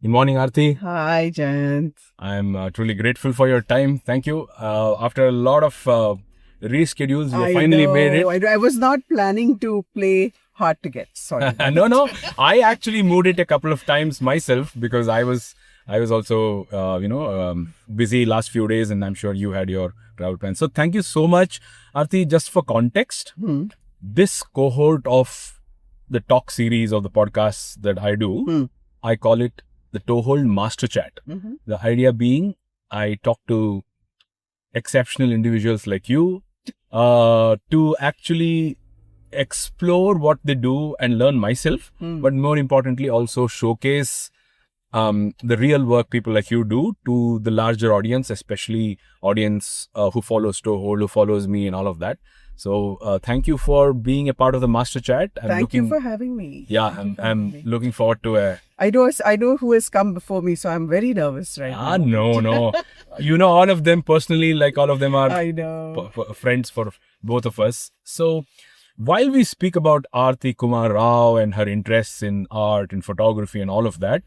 Good morning, Aarti. Hi, Jayant. I'm truly grateful for your time. Thank you. After a lot of reschedules, you finally made it. I was not planning to play hard to get. Sorry. No. I actually moved it a couple of times myself because I was also busy last few days, and I'm sure you had your travel plans. So thank you so much, Aarti. Just for context, this cohort of the talk series of the podcasts that I do, I call it the Toehold Master Chat. The idea being, I talk to exceptional individuals like you to actually explore what they do and learn myself, but more importantly, also showcase the real work people like you do to the larger audience, especially audience who follows Toehold, who follows me, and all of that. So thank you for being a part of the Master Chat. Thank you for having me. Yeah, I'm looking forward to a. I know who has come before me, so I'm very nervous right now. No. You know all of them personally, like all of them are I know. friends for both of us. So while we speak about Aarti Kumar Rao and her interests in art and photography and all of that,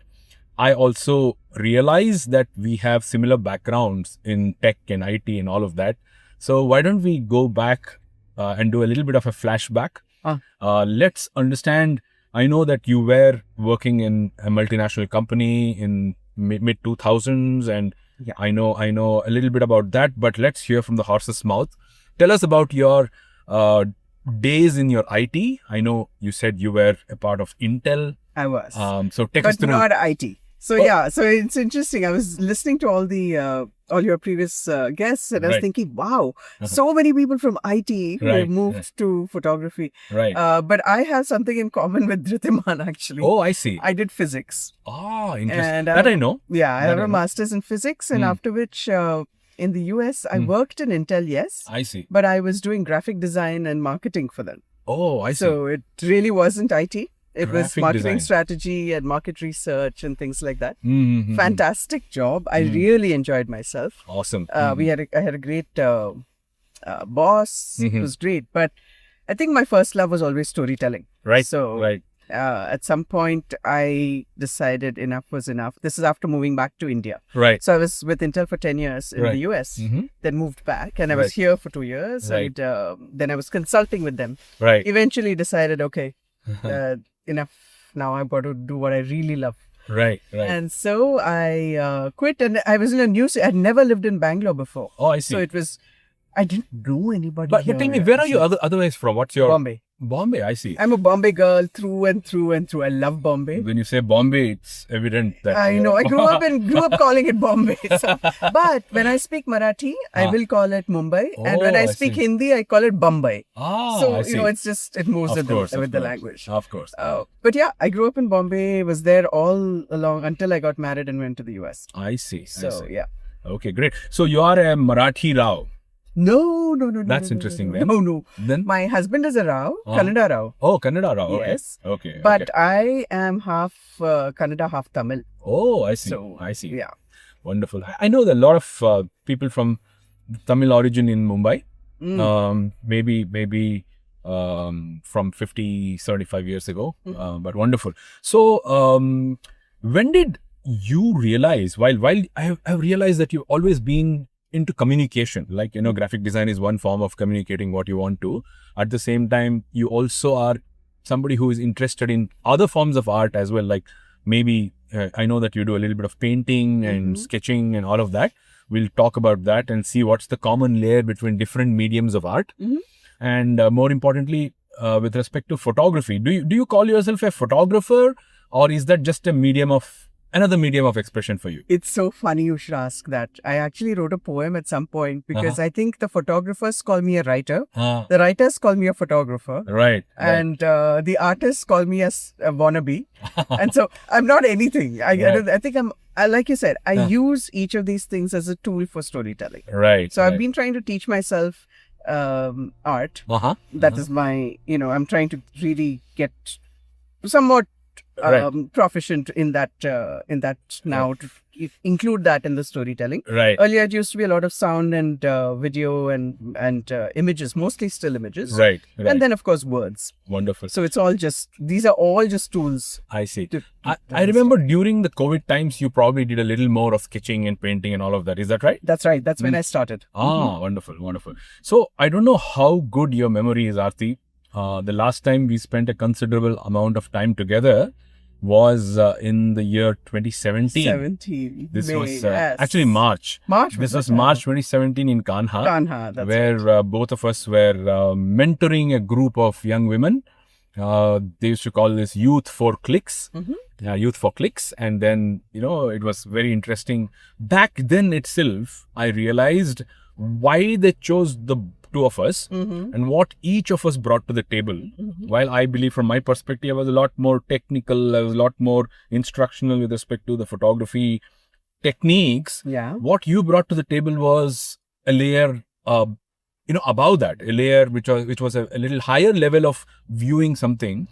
I also realize that we have similar backgrounds in tech and IT and all of that. So why don't we go back and do a little bit of a flashback? Let's understand. I know that you were working in a multinational company in mid 2000s, and I know a little bit about that. But let's hear from the horse's mouth. Tell us about your days in your IT. I know you said you were a part of Intel. I was. So take us But through. not IT. So so it's interesting. I was listening to all your previous guests, and I was thinking, wow, so many people from IT who have moved to photography. Right. But I have something in common with Dhritiman, actually. Oh, I see. I did physics. Oh, interesting. And that I know. Yeah, I have a master's in physics, and after which, in the US, I worked in Intel, yes. I see. But I was doing graphic design and marketing for them. Oh, I see. So it really wasn't IT. It was Graphic marketing design. strategy and market research and things like that. Mm-hmm. Fantastic job. I really enjoyed myself. Awesome. I had a great boss. It was great. But I think my first love was always storytelling. Right. So right. At some point, I decided enough was enough. This is after moving back to India. Right. So I was with Intel for 10 years in the US, then moved back, and I was here for 2 years. Right. And then I was consulting with them. Right. Eventually decided, okay, enough. Now I've got to do what I really love. Right. And so I quit, and I was in a new city. I'd never lived in Bangalore before. Oh, I see. So it was, I didn't know anybody. But tell me, where are you otherwise from? What's your... Bombay. Bombay, I see. I'm a Bombay girl through and through and through. I love Bombay. When you say Bombay, it's evident that... I know. I grew up calling it Bombay. So, but when I speak Marathi, I will call it Mumbai. And when I speak Hindi, I call it Bombay. I see. It's just, it moves with the language. Of course. But yeah, I grew up in Bombay, was there all along until I got married and went to the US. I see. So, yeah. Okay, great. So you are a Marathi Rao. No. That's interesting then. No. Then? My husband is a Rao, Kannada Rao. Oh, Kannada Rao. Okay. Yes. Okay. But I am half Kannada, half Tamil. Oh, I see. So, I see. Yeah. Wonderful. I know that a lot of people from Tamil origin in Mumbai. Maybe from 50, 75 years ago. But wonderful. So, when did you realize, while I have realized that you've always been into communication, like, graphic design is one form of communicating what you want to. At the same time, you also are somebody who is interested in other forms of art as well. Like maybe I know that you do a little bit of painting and sketching and all of that. We'll talk about that and see what's the common layer between different mediums of art. And more importantly, with respect to photography, do you call yourself a photographer, or is that just another medium of expression for you? It's so funny you should ask that. I actually wrote a poem at some point because I think the photographers call me a writer. The writers call me a photographer. Right. And the artists call me as a wannabe. And so I'm not anything. I think like you said, I use each of these things as a tool for storytelling. Right. So I've been trying to teach myself art. That is my, I'm trying to really get somewhat proficient in that now to include that in the storytelling. Right. Earlier, it used to be a lot of sound and video and images, mostly still images. Right. And then, of course, words. Wonderful. So these are all just tools. I see. to I remember during the COVID times, you probably did a little more of sketching and painting and all of that. Is that right? That's right. That's when I started. Wonderful, wonderful. So I don't know how good your memory is, Aarti. The last time we spent a considerable amount of time together was in the year 2017. 17. This May, was yes. actually March. This was March 2017 in Kanha. Kanha, that's where right. both of us were mentoring a group of young women. They used to call this Youth for Clicks. Youth for Clicks. And then, it was very interesting. Back then itself, I realized why they chose the two of us and what each of us brought to the table. While I believe from my perspective, I was a lot more technical, I was a lot more instructional with respect to the photography techniques. Yeah. What you brought to the table was a layer above that, a layer which was a little higher level of viewing something.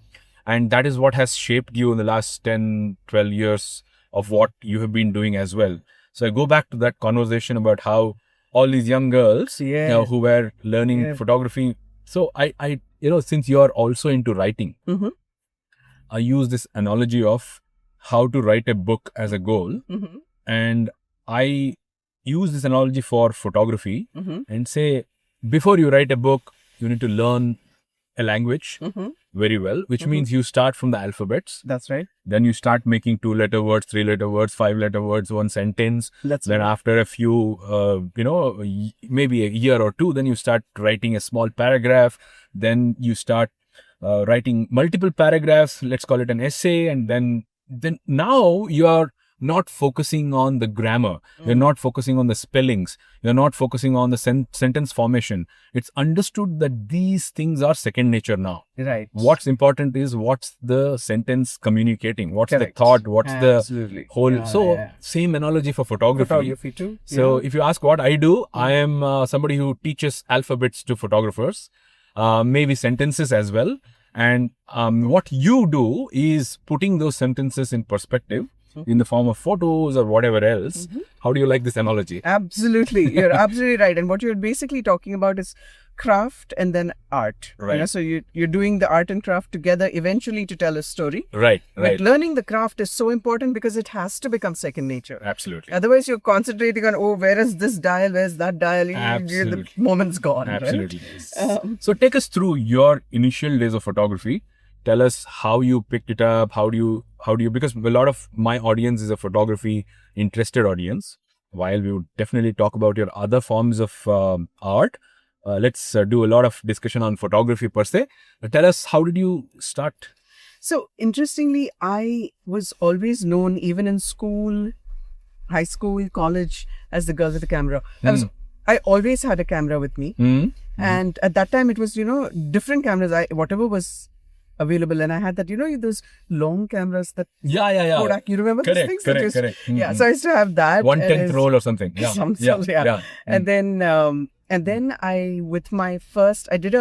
And that is what has shaped you in the last 10, 12 years of what you have been doing as well. So I go back to that conversation about how all these young girls who were learning photography. So I since you are also into writing, I use this analogy of how to write a book as a goal. And I use this analogy for photography and say, before you write a book, you need to learn a language very well, which means you start from the alphabets. That's right. Then you start making 2-letter words, 3-letter words, 5-letter words, one sentence. Then after a few, maybe a year or two, then you start writing a small paragraph. Then you start writing multiple paragraphs. Let's call it an essay. And then now you are not focusing on the grammar. You're not focusing on the spellings. You're not focusing on the sentence formation. It's understood that these things are second nature now. Right. What's important is what's the sentence communicating? What's the thought? What's the whole... Same analogy for photography. Photography too. So if you ask what I do, I am somebody who teaches alphabets to photographers, maybe sentences as well. And what you do is putting those sentences in perspective in the form of photos or whatever else. How do you like this analogy? Absolutely. You're absolutely right. And what you're basically talking about is craft and then art. Right. So you're doing the art and craft together eventually to tell a story. Right. But learning the craft is so important because it has to become second nature. Absolutely. Otherwise, you're concentrating on, where is this dial? Where's that dial? Absolutely. The moment's gone. Absolutely. Right? So take us through your initial days of photography. Tell us how you picked it up. How do you, because a lot of my audience is a photography interested audience. While we would definitely talk about your other forms of art, let's do a lot of discussion on photography per se. Tell us, how did you start? So interestingly, I was always known, even in school, high school, college, as the girl with the camera. I always had a camera with me. And at that time, it was, different cameras. Whatever was available, and I had that, those long cameras that Kodak, you remember those things? Correct. So I used to have that 1/10 roll or something. And then I did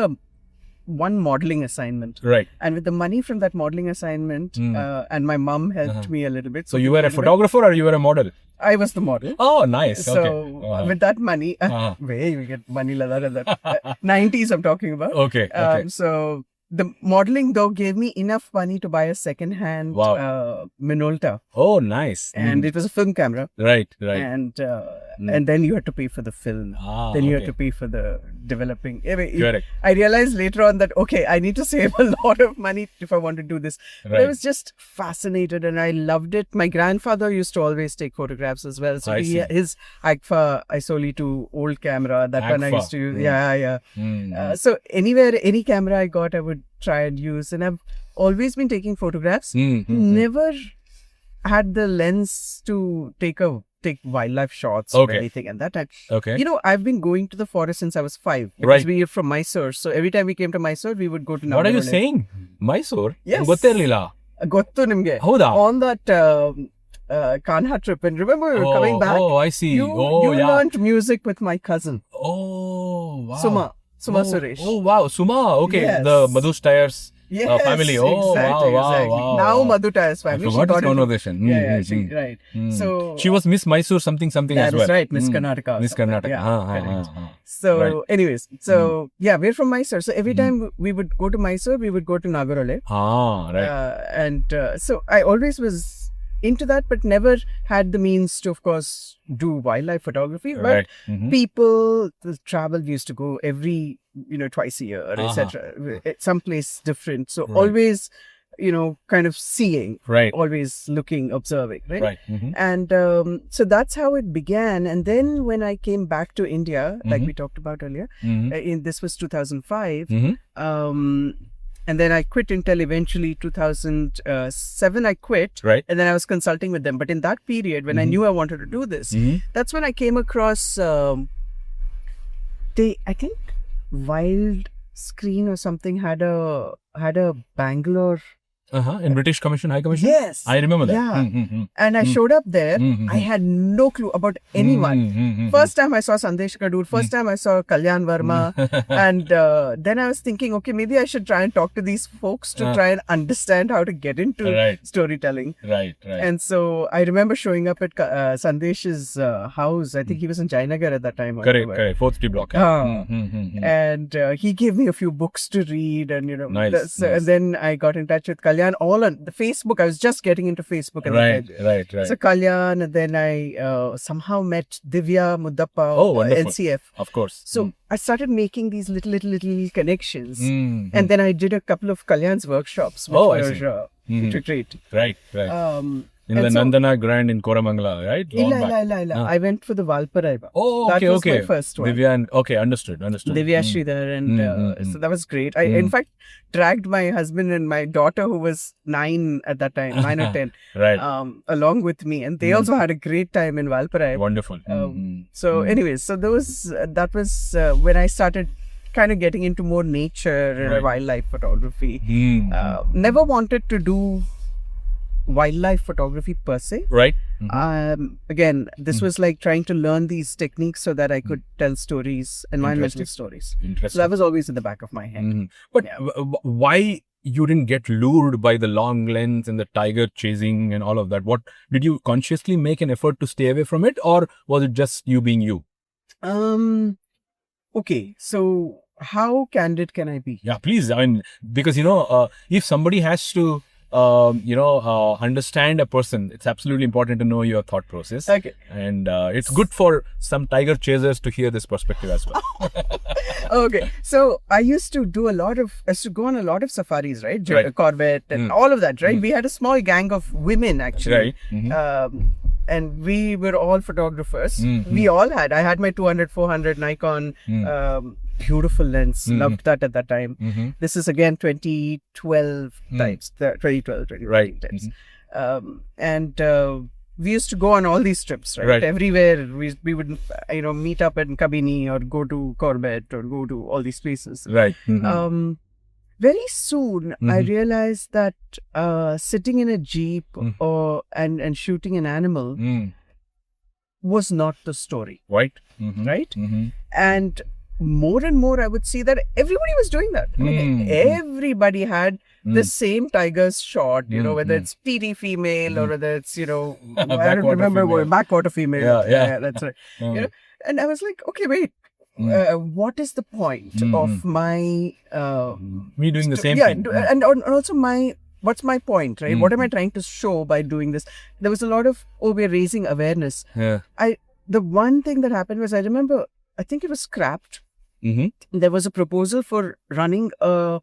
one modeling assignment. Right. And with the money from that modeling assignment, and my mom helped me a little bit. So you were a photographer or you were a model? I was the model. Oh, nice. So with that money, where you get money like that? 90s I'm talking about. Okay. So the modeling though gave me enough money to buy a second-hand Minolta. Oh, nice. And it was a film camera. Right. And then you had to pay for the film. Then you had to pay for the developing. Correct. I realized later on that, I need to save a lot of money if I want to do this. But I was just fascinated and I loved it. My grandfather used to always take photographs as well. So his Agfa Isoli 2 old camera, that one I used to use. So any camera I got, I would try and use. And I've always been taking photographs. Never had the lens to take wildlife shots or anything. And that I've been going to the forest since I was 5. Because we are from Mysore. So every time we came to Mysore, we would go to Nagarone. What are you saying? Mysore? Yes. Gottu nimge. On that Kanha trip. And remember, we were coming back. Oh, I see. You learned music with my cousin. Oh, wow. Suma Suresh. Oh, wow. Suma. Okay. Yes. The Madhu's Tires. Yes, family. Oh, exactly, wow, exactly. wow. Now Madhuta's I family. forgot this got into- conversation. Yeah, right. So she was Miss Mysore something as that well. is right, Miss Karnataka. or Miss something. Karnataka. Yeah, correct. So, Right. anyways, yeah, we're from Mysore. So every time we would go to Mysore, we would go to Nagarole. Right. So I always was into that, but never had the means to, of course, do wildlife photography. But Right. people, the travel, we used to go every, twice a year, etc. Someplace different. So Right. always, kind of seeing, Right. always looking, observing, right? Right. And so that's how it began. And then when I came back to India, like we talked about earlier, this was 2005. And then I quit Intel eventually 2007. I quit. Right. And then I was consulting with them. But in that period, when I knew I wanted to do this, that's when I came across, I think Wild Screen or something had a Bangalore. In British Commission, High Commission? Yes. I remember that. Yeah. And I showed up there. I had no clue about anyone. First time I saw Sandesh Kadur, first time I saw Kalyan Verma. And then I was thinking, okay, maybe I should try and talk to these folks to try and understand how to get into Right. storytelling. Right. And so I remember showing up at Sandesh's house. I think he was in Jainagar at that time. or Correct. whatever. Fourth T block. And he gave me a few books to read, and Nice. and then I got in touch with Kalyan all on the Facebook. I was just getting into Facebook at Right. the time. Right. So Kalyan, and then I somehow met Divya Muddappa, Oh, wonderful. NCF. Of course. So I started making these little connections, Mm. and then I did a couple of Kalyan's workshops, which Oh, I were see. great. Right. In and the so- Nandana Grand in Koramangala, right? Long back. Illa. I went for the Valparaiba. Oh, That okay, was okay. my first one. Divya and understood. Divya Sridhar, and so that was great. I in fact dragged my husband and my daughter, who was 9 at that time, 9 or 10, Right. along with me, and they also had a great time in Valparaiso. Wonderful. So, anyways, so that was when I started kind of getting into more nature and Right. wildlife photography. Never wanted to do wildlife photography per se. Right. Again, this was like trying to learn these techniques so that I could tell stories, environmental Interesting. stories. Interesting. So that was always in the back of my head. But why you didn't get lured by the long lens and the tiger chasing and all of that? What did you consciously make an effort to stay away from it, or was it just you being you? Okay, so how candid can I be? Yeah, please. I mean, because if somebody has to understand a person, it's absolutely important to know your thought process. Okay. And it's good for some tiger chasers to hear this perspective as well. Okay, so I used to go on a lot of safaris, right? Right. Corvette and all of that, right? We had a small gang of women actually. Right. And we were all photographers. I had my 200-400 Nikon, beautiful lens. Loved that at that time. This is again 2012 times, 2013 Right. times. And we used to go on all these trips, right? Right. Everywhere we would, meet up in Kabini or go to Corbett or go to all these places. Right. Very soon, I realized that sitting in a jeep and shooting an animal was not the story, Right. right? And more, I would see that everybody was doing that. I mean, everybody had the same tiger's shot, whether it's PD female or whether it's, I don't remember what, backwater female. Yeah. That's right. And I was like, okay, wait. What is the point of my Me doing the same thing. and also what's my point, right? What am I trying to show by doing this? There was a lot of we're raising awareness. Yeah. The one thing that happened was, I remember, I think it was scrapped. There was a proposal for running a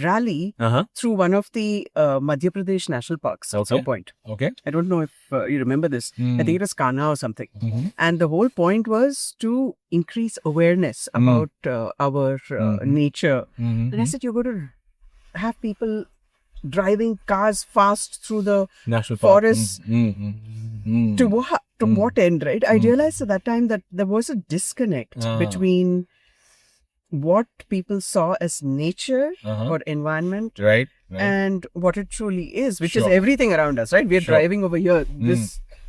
rally through one of the Madhya Pradesh national parks at some point. Okay. I don't know if you remember this. I think it was Kana or something. And the whole point was to increase awareness about our nature. And I said, you're going to have people driving cars fast through the National park. forest to what end, right? I realized at that time that there was a disconnect between what people saw as nature or environment Right. and what it truly is, which is Sure. everything around us, right? We're Sure. driving over here.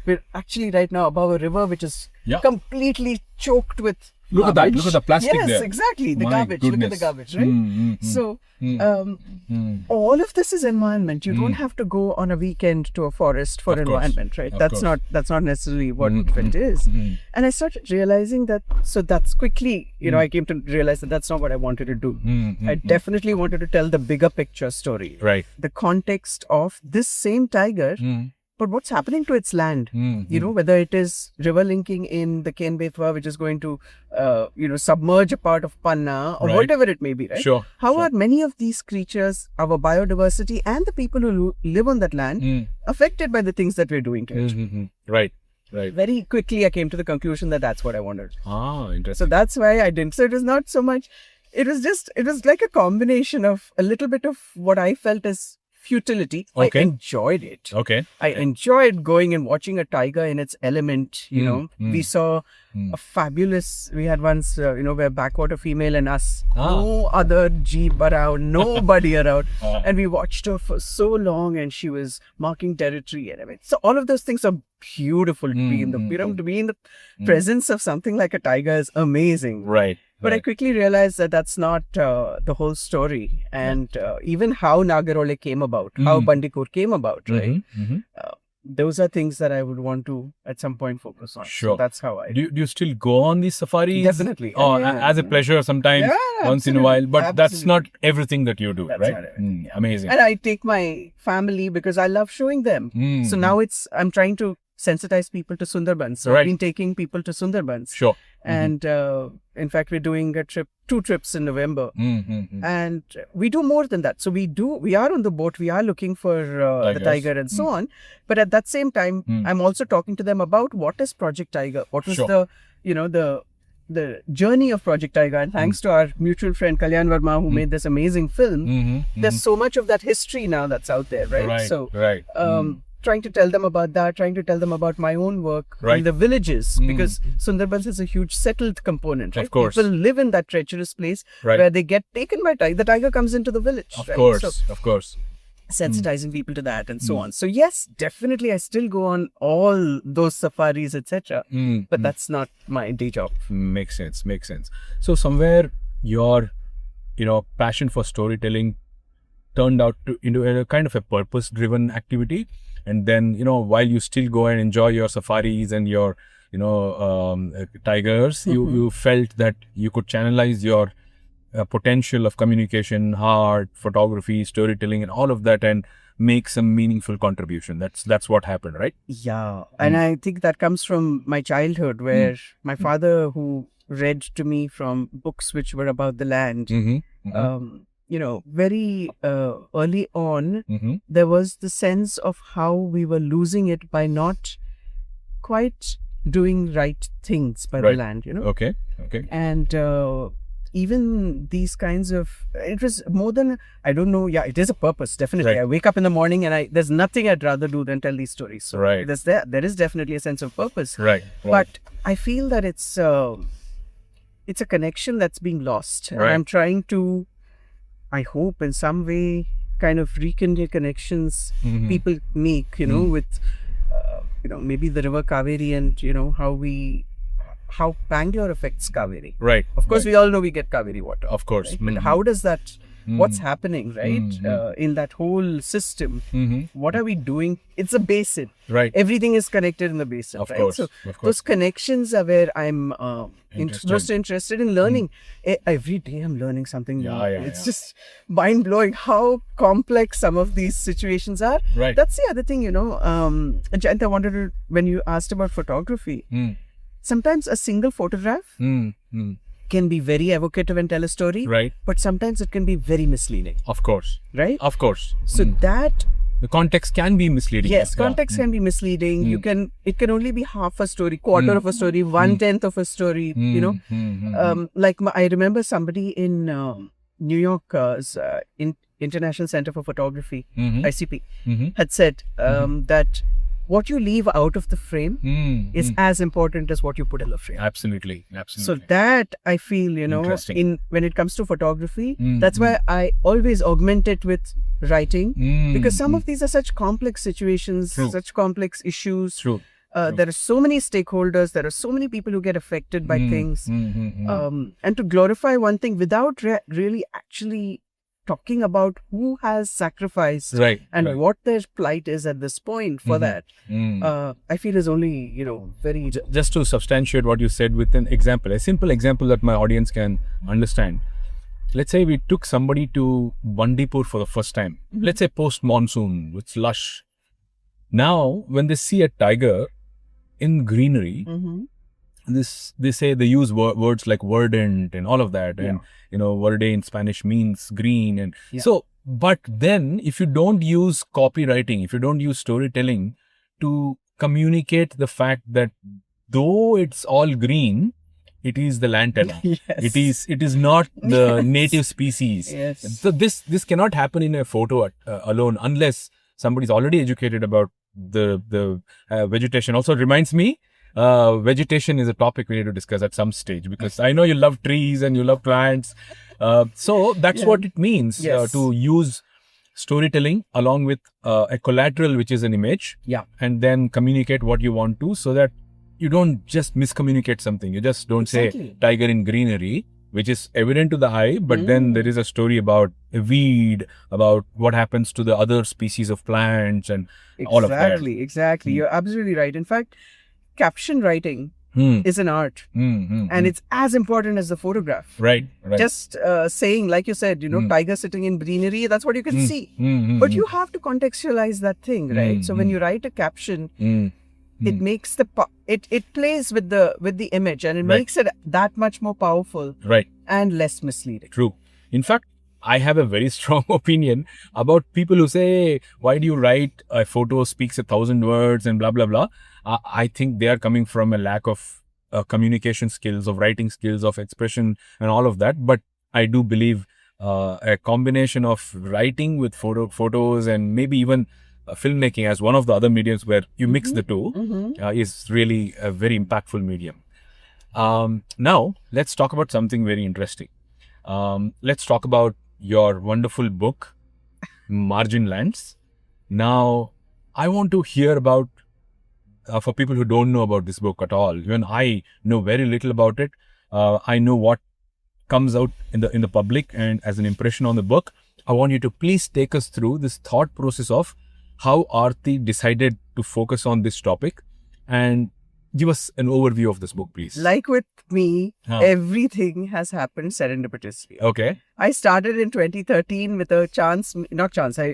We're actually right now above a river which is completely choked with Look at that. Look at the plastic yes, there. exactly. The My garbage. Look at the goodness. garbage, right? So, Mm. all of this is environment. You don't have to go on a weekend to a forest for Of course. environment, right? Of That's course. not necessarily what it is. And I started realizing that. So that's quickly, I came to realize that that's not what I wanted to do. I definitely wanted to tell the bigger picture story, Right. the context of this same tiger. But what's happening to its land? Whether it is river linking in the Ken Betwa, which is going to, submerge a part of Panna or Right. whatever it may be, right? Sure. How are many of these creatures, our biodiversity and the people who live on that land affected by the things that we're doing to it? Right. Right. Very quickly, I came to the conclusion that that's what I wanted. Ah, interesting. So that's why I didn't. So it was not so much, it was like a combination of a little bit of what I felt as futility. Okay. I enjoyed it. Okay. I enjoyed going and watching a tiger in its element, We saw a fabulous, we had once, where backwater female and us, no other jeep around, nobody around. And we watched her for so long and she was marking territory and everything. So all of those things are beautiful to be in the presence of something like a tiger is amazing. Right. But I quickly realized that that's not the whole story. And even how Nagarole came about, how Bandipur came about, right? Those are things that I would want to at some point focus on. Sure. So that's how I Do you still go on these safaris? Definitely. Oh, Yeah. as a pleasure sometimes, once in a while. But that's Absolutely. not everything that you do, That's right? not everything, Amazing. And I take my family because I love showing them. So now I'm trying to sensitize people to Sundarbans. So Right. I've been taking people to Sundarbans. Sure. And in fact, we're doing two trips in November. Mm-hmm. And we do more than that. So we are on the boat, we are looking for the Tigers. tiger and so on. But at that same time, I'm also talking to them about what is Project Tiger, what was Sure. the journey of Project Tiger. And thanks to our mutual friend Kalyan Verma, who made this amazing film, there's so much of that history now that's out there, right? Right. So Right. trying to tell them about that, trying to tell them about my own work Right. in the villages, because Sundarbans is a huge settled component, right? Of course. People live in that treacherous place Right. where they get taken by tiger. The tiger comes into the village, Of right? course. So Of course. sensitizing people to that and so on. So yes, definitely I still go on all those safaris, etc. But that's not my day job. Makes sense. Makes sense. So somewhere your, passion for storytelling turned out into a kind of a purpose-driven activity. And then, while you still go and enjoy your safaris and your, tigers, you felt that you could channelize your potential of communication, art, photography, storytelling, and all of that, and make some meaningful contribution. That's what happened, right? Yeah. And I think that comes from my childhood, where my father, who read to me from books which were about the land, very early on, there was the sense of how we were losing it by not quite doing right things by the Right. land, Okay. And even these kinds of, it was more than, I don't know, it is a purpose, definitely. Right. I wake up in the morning and there's nothing I'd rather do than tell these stories. So Right. there is definitely a sense of purpose. Right. But I feel that it's a connection that's being lost. And Right. I'm trying to, I hope in some way, kind of rekindle connections people make, with, maybe the river Kaveri and, how Bangalore affects Kaveri. Right. Of course, we all know we get Kaveri water. Of course. Right? But how does that, what's happening, right? In that whole system, what are we doing? It's a basin. Right. Everything is connected in the basin, Of right? course, So of course. those connections are where I'm Interested. most interested in learning. Every day I'm learning something new. Yeah, It's just mind-blowing how complex some of these situations are. Right. That's the other thing, Jayant, I wanted to, when you asked about photography, sometimes a single photograph can be very evocative and tell a story, Right. but sometimes it can be very misleading, Of course. right? Of course. So that, The context can be misleading. yes, Yeah. context can be misleading. It can only be half a story, quarter of a story, 1/10 of a story, I remember somebody in New York's International Center for Photography, ICP, had said that what you leave out of the frame is as important as what you put in the frame. Absolutely. So Absolutely. that I feel, Interesting. when it comes to photography, that's why I always augment it with writing, because some of these are such complex situations, True. such complex issues. True. There are so many stakeholders. There are so many people who get affected by things. And to glorify one thing without really actually talking about who has sacrificed and what their plight is at this point for that, I feel is only, very... Just to substantiate what you said with an example, a simple example that my audience can understand. Let's say we took somebody to Bandipur for the first time. Let's say post-monsoon, it's lush. Now, when they see a tiger in greenery, they use words like verdant and all of that. And, verde in Spanish means green. And so, but then if you don't use copywriting, if you don't use storytelling to communicate the fact that though it's all green, it is the lantana. It is not the native species. So this cannot happen in a photo alone unless somebody's already educated about the vegetation. Also, it reminds me, vegetation is a topic we need to discuss at some stage, because I know you love trees and you love plants. So that's what it means to use storytelling along with a collateral, which is an image, and then communicate what you want to, so that you don't just miscommunicate something. You just don't say tiger in greenery, which is evident to the eye, but then there is a story about a weed, about what happens to the other species of plants and all of that. Exactly. You're absolutely right. In fact, caption writing is an art, and it's as important as the photograph. Right. Just saying, like you said, tiger sitting in greenery, that's what you can see. But you have to contextualize that thing, right? So when you write a caption, it makes it plays with the image, and it makes it that much more powerful, and less misleading. True. In fact, I have a very strong opinion about people who say, why do you write a photo speaks 1,000 words and blah, blah, blah. I think they are coming from a lack of communication skills, of writing skills, of expression and all of that. But I do believe a combination of writing with photos and maybe even filmmaking as one of the other mediums where you mix the two is really a very impactful medium. Now, let's talk about something very interesting. Let's talk about your wonderful book, Margin Lands. Now, I want to hear about, for people who don't know about this book at all, even I know very little about it. I know what comes out in the public and as an impression on the book. I want you to please take us through this thought process of how Aarti decided to focus on this topic, and give us an overview of this book, please. Like with me, everything has happened serendipitously. Okay. I started in 2013 with a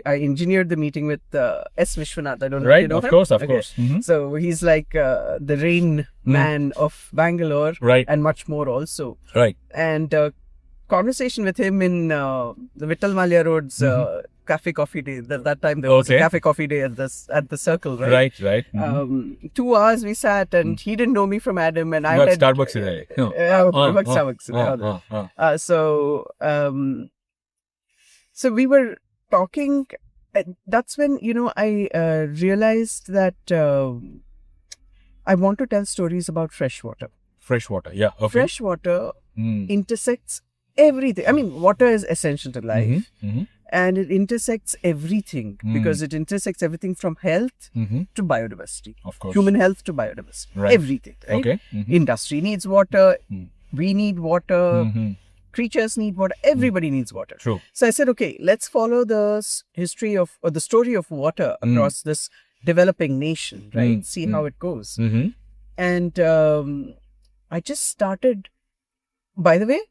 I engineered the meeting with S. Vishwanath. I don't know if you know him. Of course. So he's like the rain man of Bangalore, and much more also. And conversation with him in the Vittal Malia Road's Cafe Coffee Day. That time there was a Cafe Coffee Day at the Circle, right? 2 hours we sat, and he didn't know me from Adam, and I had Starbucks today. So we were talking. That's when I realized that I want to tell stories about fresh water. Freshwater, yeah. Okay. Freshwater intersects everything. I mean, water is essential to life. And it intersects everything, because it intersects everything from health to biodiversity. Of course. Human health to biodiversity. Everything, right? Okay. Industry needs water. We need water. Creatures need water. Everybody needs water. True. So I said, okay, let's follow the history of, or the story of water across this developing nation, right? See how it goes. And I just started, by the way,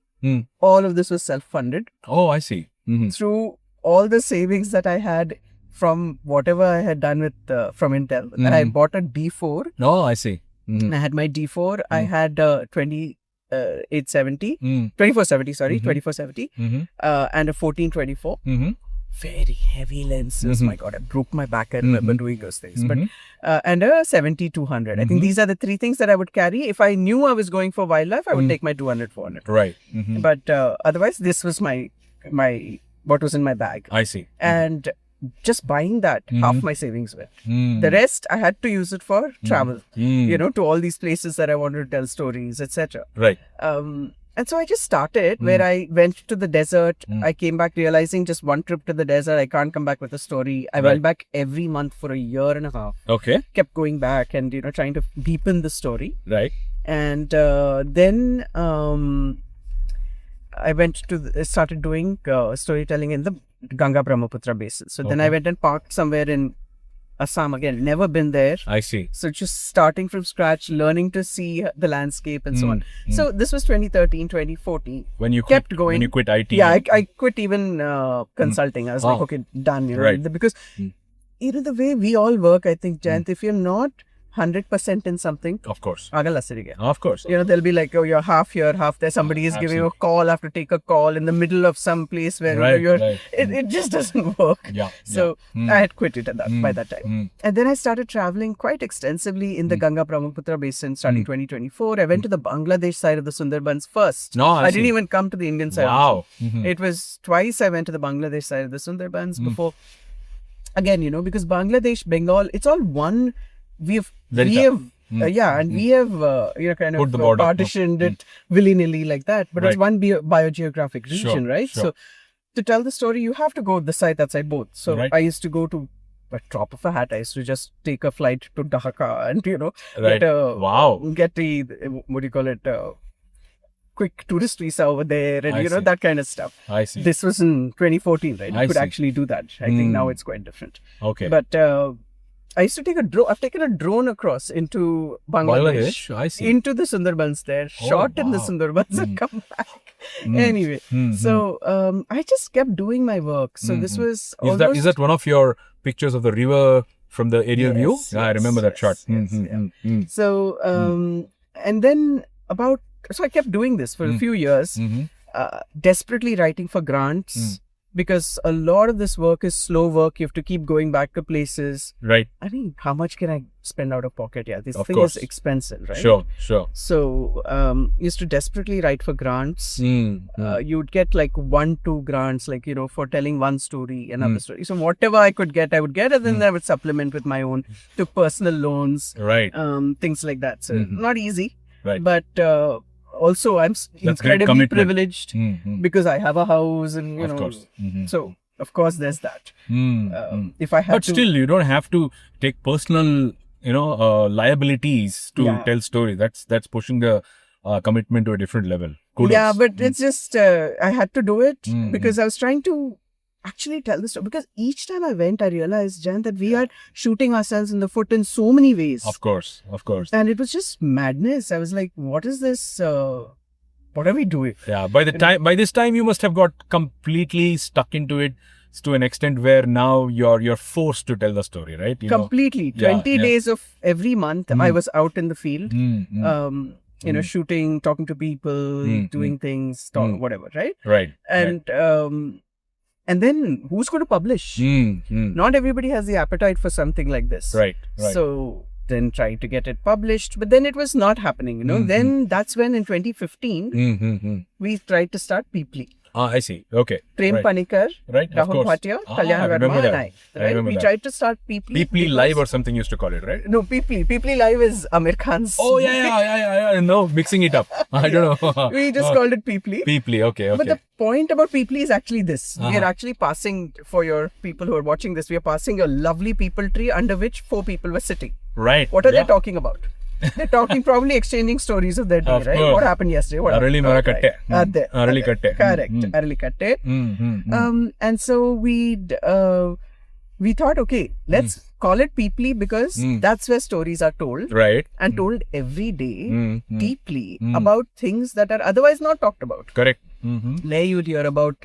all of this was self-funded. Oh, I see. Through all the savings that I had from whatever I had done with from Intel. I bought a D4. Oh, I see. I had my D4. I had 2470, sorry, 2470, and a 1424. Very heavy lenses. My God, I broke my back. I remember doing those things. But and a 70-200. I think these are the three things that I would carry. If I knew I was going for wildlife, I would take my 200-400. Right. But otherwise, this was my what was in my bag. I see. And just buying that, half my savings went. The rest, I had to use it for travel, to all these places that I wanted to tell stories, etc. Right. And so I just started where I went to the desert. I came back realizing just one trip to the desert, I can't come back with a story. I went back every month for a year and a half. Okay. Kept going back and, trying to deepen the story. Right. And then I started doing storytelling in the Ganga Brahmaputra basin. So then I went and parked somewhere in Assam again. Never been there. I see. So just starting from scratch, learning to see the landscape and so on. So this was 2013, 2014. When you kept quit, going. When you quit IT. Yeah, I quit even consulting. I was like, okay, done. Right. Because the way we all work, I think, Jayant, if you're not 100% in something, Of course. Of course. they'll be like, oh, you're half here, half there. Somebody is giving you a call, I have to take a call in the middle of some place where you're. Right. It just doesn't work. Yeah. So I had quit it by that time. And then I started traveling quite extensively in the Ganga Brahmaputra basin starting 2024. I went to the Bangladesh side of the Sundarbans first. No, I didn't see. even come to the Indian side. Wow. It was twice I went to the Bangladesh side of the Sundarbans before. Again, because Bangladesh, Bengal, it's all one. We have kind of Put the border. partitioned it willy-nilly like that. But it's one biogeographic region, right? Sure. So to tell the story, you have to go this side, that side, both. So Right. I used to go to a drop of a hat. I used to just take a flight to Dhaka and, Right. Wow. get the, what do you call it, quick tourist visa over there and, I see. that kind of stuff. I see. This was in 2014, right? You I could see. actually do that. I think now it's quite different. Okay. But I used to take a drone. I've taken a drone across into Bangladesh. I see. Into the Sundarbans there, shot in the wow. Sundarbans and come back. Anyway, so I just kept doing my work. So this was Is that one of your pictures of the river from the aerial view? Yes, Yeah, I remember that shot. yes. So and then so I kept doing this for a few years, desperately writing for grants. Because a lot of this work is slow work. You have to keep going back to places. Right. I mean, how much can I spend out of pocket? Yeah, this Of thing course. is expensive, right? Sure. So, used to desperately write for grants. You'd get like 1-2 grants, like, for telling one story, another story. So whatever I could get, I would get, and then I would supplement with my own, took personal loans, Right. things like that. So not easy, Right. but also I'm great incredibly commitment. privileged because I have a house and, Of course. so of course there's that. If I had But to... still, you don't have to take personal, liabilities to tell stories. That's pushing the commitment to a different level. Kudos. Yeah, but it's just I had to do it because I was trying to actually tell the story. Because each time I went, I realized, Jan, that we are shooting ourselves in the foot in so many ways. Of course. And it was just madness. I was like, what is this? What are we doing? Yeah. By this time, you must have got completely stuck into it to an extent where now you're forced to tell the story, right? Completely. 20 days of every month, I was out in the field. Shooting, talking to people, doing things, whatever, right? Right. And then who's going to publish? Not everybody has the appetite for something like this. Right. So then tried to get it published, but then it was not happening, Then that's when in 2015, we tried to start Peeply. I see. Okay. Prem Right. Panikar, Right, of Rahul course. Bhatia, I Kalyan remember Verma that. and I. I Right? remember We that. tried to start Peeply. Peeply because- Live or something used to call it, right? No, Peeply. Peeply Live is Amir Khan's. Oh, yeah. No, mixing it up. I don't know. We just called it Peeply. Peeply, okay. But the point about Peeply is actually this. We Uh-huh. are actually passing, for your people who are watching this, we are passing a lovely peepal tree under which 4 people were sitting. Right. What are they talking about? They're talking, probably exchanging stories of their day, Of right? course. What happened yesterday? What Arali happened? Marakatte. Adhe. Arali Katte. Correct. Arali Katte. And so we thought, okay, let's call it Peeply because that's where stories are told. Right. And told every day, deeply, about things that are otherwise not talked about. Correct. There you'd hear about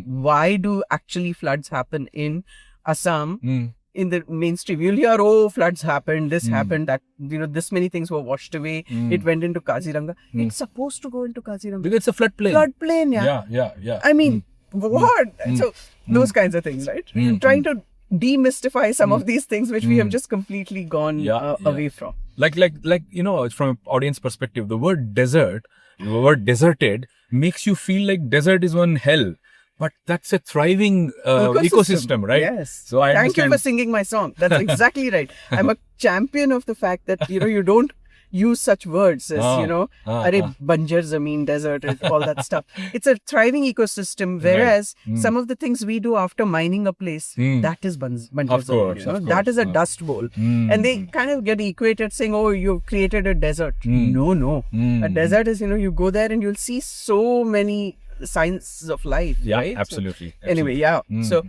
why do actually floods happen in Assam. In the mainstream, you'll hear, oh, floods happened, this happened, that, this many things were washed away. It went into Kaziranga. It's supposed to go into Kaziranga. Because it's a floodplain. Floodplain, yeah. Yeah. I mean, what? So, those kinds of things, right? We're trying to demystify some of these things which we have just completely gone away from. Like, from an audience perspective, the word desert, the word deserted makes you feel like desert is one hell. But that's a thriving ecosystem, right? Yes. So I Thank you understand. for singing my song. That's exactly right. I'm a champion of the fact that, you don't use such words as, Arey Banjar Zameen, desert, and all that stuff. It's a thriving ecosystem, whereas some of the things we do after mining a place, that is Banjar Zameen. That is a dust bowl. And they kind of get equated saying, oh, you've created a desert. No. A desert is, you go there and you'll see so many signs of life. Yeah, right? absolutely. Anyway, yeah. So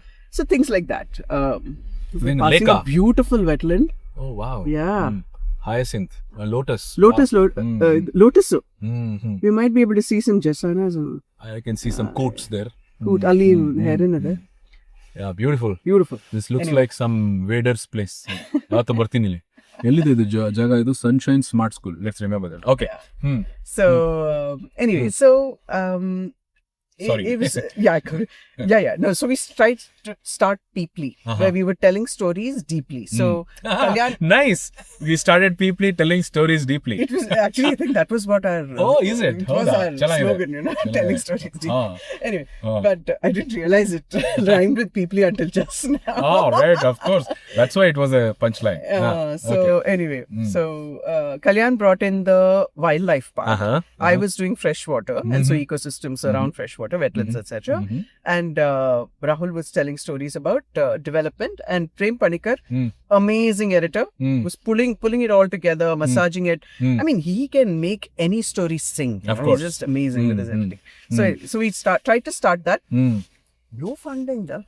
things like that. Then Passing Leka. a beautiful wetland. Oh, wow. Yeah. Hyacinth. Lotus. Lotus. Wow. We might be able to see some jassanas. I can see some coats there. Ali heron there. Yeah, beautiful. Beautiful. This looks like some Vader's place. ಎಲ್ಲಿದೆ ಇದು ಜಾಗ ಇದು sunshine smart school let's remember that okay So anyway, so Sorry. it was no, so we tried to start deeply, where we were telling stories deeply. So Kalyan, nice, we started deeply telling stories deeply. it was actually, I think that was what our is it? was our slogan, telling stories deeply. Anyway, but I didn't realize it rhymed with deeply until just now. Right, of course, that's why it was a punchline. Anyway, so Kalyan brought in the wildlife part. I was doing freshwater, and so ecosystems around freshwater, wetlands, etc. And Rahul was telling stories about development, and Prem Panikar, amazing editor, was pulling it all together, massaging it. I mean, he can make any story sing. Of course. He's just amazing with his editing. So we tried to start that. No funding, though.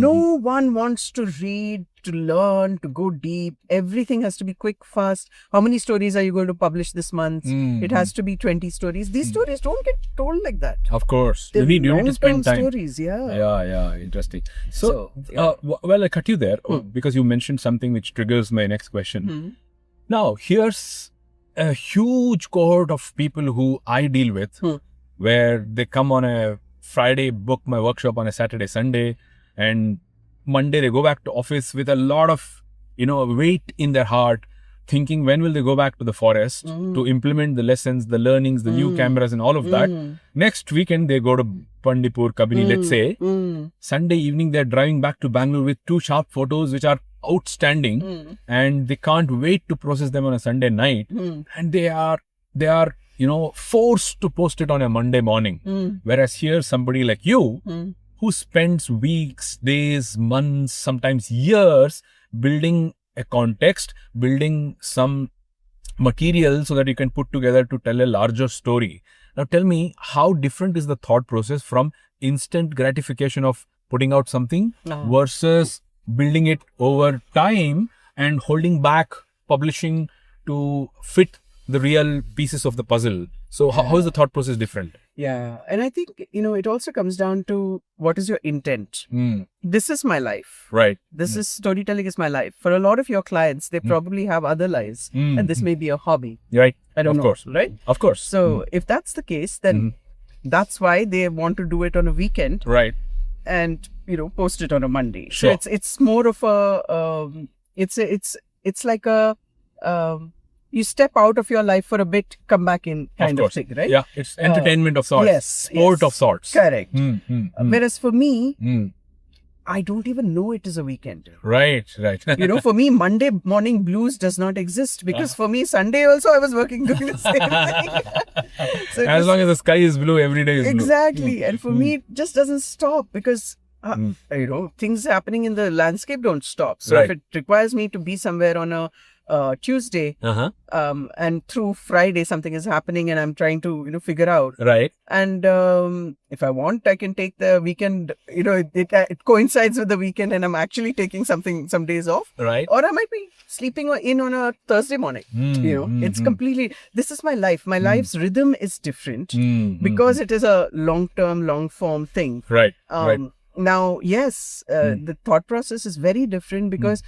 No one wants to read, to learn, to go deep. Everything has to be quick, fast. How many stories are you going to publish this month? It has to be 20 stories. These stories don't get told like that. Of course. They're You need to spend time. stories, yeah. Yeah, interesting. So well, I cut you there because you mentioned something which triggers my next question. Now, here's a huge cohort of people who I deal with, where they come on a Friday, book my workshop on a Saturday, Sunday, and Monday they go back to office with a lot of, weight in their heart, thinking when will they go back to the forest to implement the lessons, the learnings, the new cameras and all of that. Next weekend they go to Pandipur, Kabini, let's say. Sunday evening they're driving back to Bangalore with 2 sharp photos which are outstanding, and they can't wait to process them on a Sunday night, and they are forced to post it on a Monday morning. Whereas here somebody like you who spends weeks, days, months, sometimes years building a context, building some material so that you can put together to tell a larger story. Now tell me, how different is the thought process from instant gratification of putting out something versus building it over time and holding back publishing to fit the real pieces of the puzzle? So how is the thought process different? Yeah, and I think, it also comes down to what is your intent. This is my life. Right. This is storytelling is my life. For a lot of your clients, they probably have other lives, and this may be a hobby. Right. I don't know. Of course. Right? Of course. So if that's the case, then that's why they want to do it on a weekend. Right. And, post it on a Monday. Sure. So it's more of a, it's like a, you step out of your life for a bit, come back in kind of thing, right? Yeah, it's entertainment of sorts. Yes. Sport of sorts. Correct. Whereas for me, I don't even know it is a weekend. Right. For me, Monday morning blues does not exist, because for me, Sunday also I was working doing the same thing. So as long as the sky is blue, every day is blue. Exactly. And for me, it just doesn't stop, because things happening in the landscape don't stop. So if it requires me to be somewhere on a Tuesday, and through Friday something is happening and I'm trying to figure out. Right. And if I want, I can take the weekend. It coincides with the weekend, and I'm actually taking some days off. Right. Or I might be sleeping in on a Thursday morning. It's completely. This is my life. My life's rhythm is different because it is a long-term, long-form thing. Right. Now, yes, the thought process is very different, because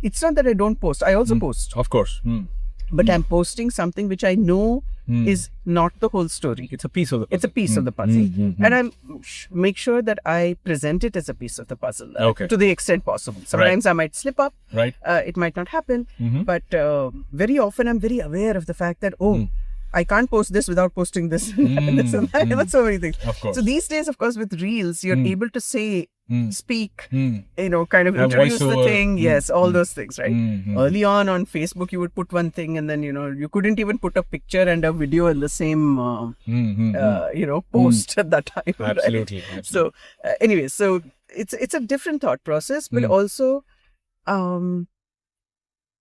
it's not that I don't post. I also post. Of course. But I'm posting something which I know is not the whole story. It's a piece of the puzzle. It's a piece of the puzzle. And I make sure that I present it as a piece of the puzzle to the extent possible. Sometimes I might slip up. Right. It might not happen. But very often I'm very aware of the fact that, I can't post this without posting this and this and that. That's so many things. Of course. So these days, of course, with Reels, you're able to say, speak, Mm. kind of Have introduce the voiceover. thing. Yes, all those things, right? Mhm. Early on Facebook, you would put one thing and then, you couldn't even put a picture and a video in the same, post at that time. right? Absolutely. So, anyway, so it's a different thought process, but also,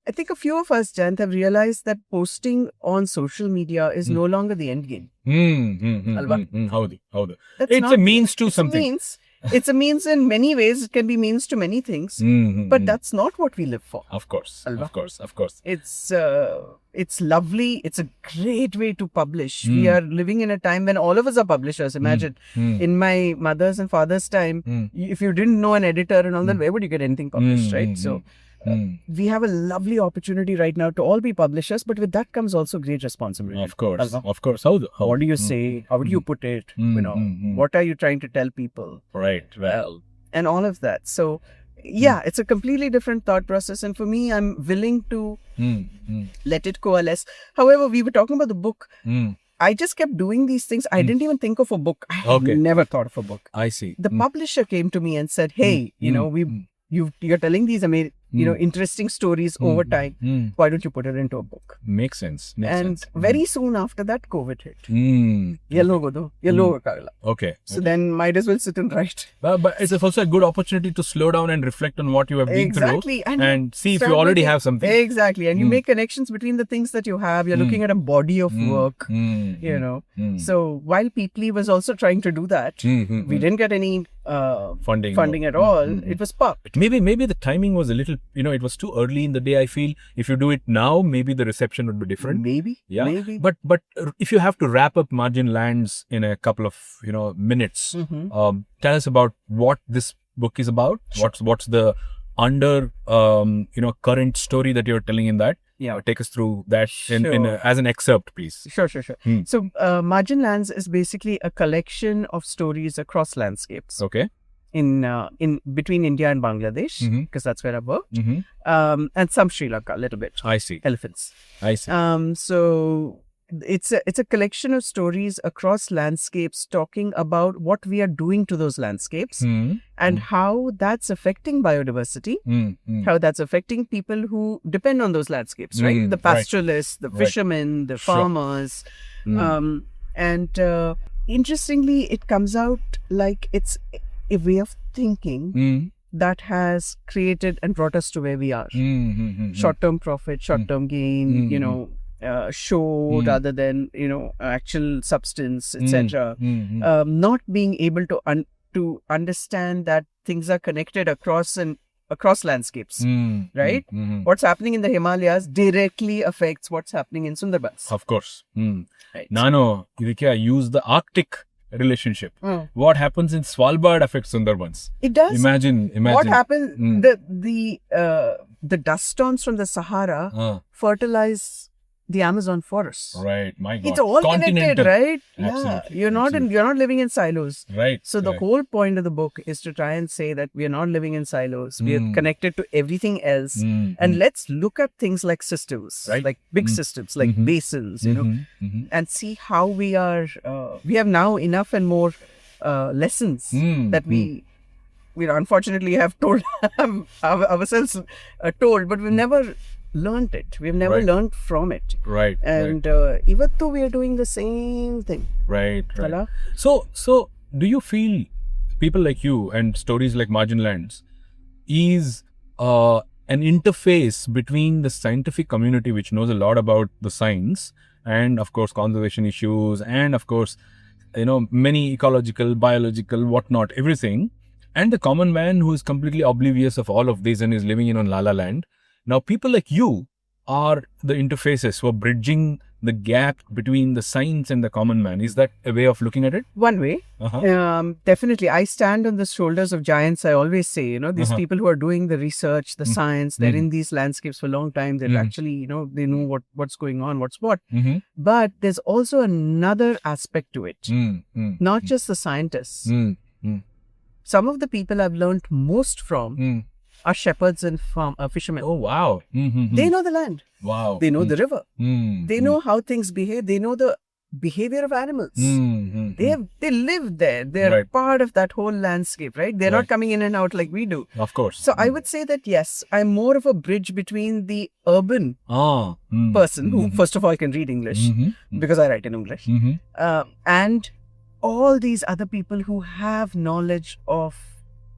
I think a few of us, Jayant, have realized that posting on social media is no longer the end game. Alva? Howdy. That's It's not- a means to it's something. It's a means in many ways. It can be means to many things, but that's not what we live for. Of course. Alva? Of course. It's lovely. It's a great way to publish. We are living in a time when all of us are publishers. Imagine in my mother's and father's time, if you didn't know an editor and all that, where would you get anything published, right? So we have a lovely opportunity right now to all be publishers, but with that comes also great responsibility. Of course. Alva? Of course. How? What do you say? How do you put it? What are you trying to tell people? Right. Well. And all of that. So, yeah, it's a completely different thought process. And for me, I'm willing to let it coalesce. However, we were talking about the book. I just kept doing these things. I didn't even think of a book. I had never thought of a book. I see. The publisher came to me and said, hey, you're telling these amazing, interesting stories over time. Why don't you put it into a book? Makes sense. And very soon after that, COVID hit. Mm. Yellow Kagala. Okay. So then might as well sit and write. But it's also a good opportunity to slow down and reflect on what you have been Exactly. through and see if you start already making- have something. Exactly. And you make connections between the things that you have. You're looking at a body of work, So while Peeply was also trying to do that, we didn't get any funding at all. It was popped. Maybe the timing was a little, it was too early in the day. I feel if you do it now, maybe the reception would be different. Maybe. Yeah. Maybe. But if you have to wrap up Margin Lands in a couple of minutes, tell us about what this book is about. Sure. What's the current story that you're telling in that? Yeah, take us through that as an excerpt, please. Sure. So, Margin Lands is basically a collection of stories across landscapes. Okay. In between India and Bangladesh, because that's where I worked, and some Sri Lanka, a little bit. I see. Elephants. I see. So it's a collection of stories across landscapes talking about what we are doing to those landscapes and how that's affecting biodiversity, how that's affecting people who depend on those landscapes, right? The pastoralists, the fishermen, the farmers. And interestingly, it comes out like it's a way of thinking that has created and brought us to where we are. Short-term profit, short-term gain, show rather than actual substance, etc. Not being able to understand that things are connected across landscapes, right? What's happening in the Himalayas directly affects what's happening in Sundarbans. Of course. Right. Nano, Idikya, use the Arctic relationship. What happens in Svalbard affects Sundarbans. It does. Imagine. What happens? The dust storms from the Sahara fertilize the Amazon forests. Right, my God. It's all connected, right? Absolutely. You're not living in silos. Right. So the whole point of the book is to try and say that we are not living in silos. We are connected to everything else, and let's look at things like systems, right. like big systems, like basins, and see how we are. We have now enough and more lessons that we unfortunately have told ourselves told, but we've never learned it. We've never learned from it. Right. And even though we are doing the same thing. Right. Hello? So do you feel people like you and stories like Margin Lands is an interface between the scientific community, which knows a lot about the science, and of course conservation issues, and of course many ecological, biological, whatnot, everything, and the common man who is completely oblivious of all of this and is living in on La La Land? Now, people like you are the interfaces who are bridging the gap between the science and the common man. Is that a way of looking at it? One way. Definitely. I stand on the shoulders of giants. I always say, these people who are doing the research, the science, they're in these landscapes for a long time. They're actually, they know what's going on, what's what. But there's also another aspect to it. Not just the scientists. Some of the people I've learned most from are shepherds and fishermen. Oh, wow. They know the land. Wow. They know the river. Mm. They know how things behave. They know the behavior of animals. They live there. They're Right. part of that whole landscape, right? They're Right. not coming in and out like we do. Of course. So I would say that yes, I'm more of a bridge between the urban Ah. Mm. person who, first of all, can read English because I write in English, and all these other people who have knowledge of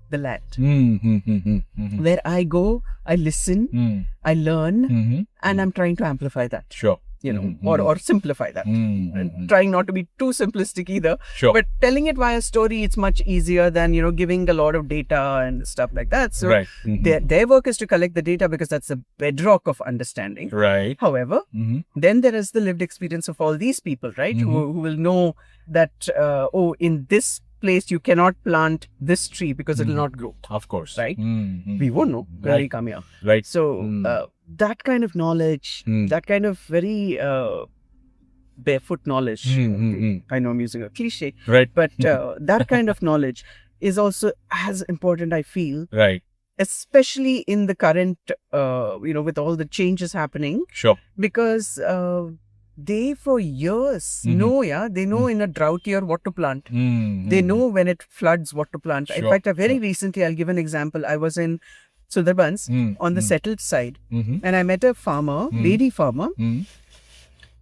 the land. Where I go, I listen, I learn, and I'm trying to amplify that. Sure. Or simplify that. And trying not to be too simplistic either. Sure. But telling it via story, it's much easier than, giving a lot of data and stuff like that. So Right. their work is to collect the data because that's the bedrock of understanding. Right. However, then there is the lived experience of all these people, right? Who will know that, in this place you cannot plant this tree because it will not grow. Of course. Right? We won't know when we come here. Right. So that kind of knowledge, that kind of very barefoot knowledge. I know I'm using a cliche, Right. but that kind of knowledge is also as important, I feel, Right. especially in the current, with all the changes happening, Sure. because they for years know, they know in a drought year what to plant. They know when it floods what to plant. In Sure, fact, very recently, I'll give an example. I was in Sundarbans on the settled side, and I met a farmer, lady farmer,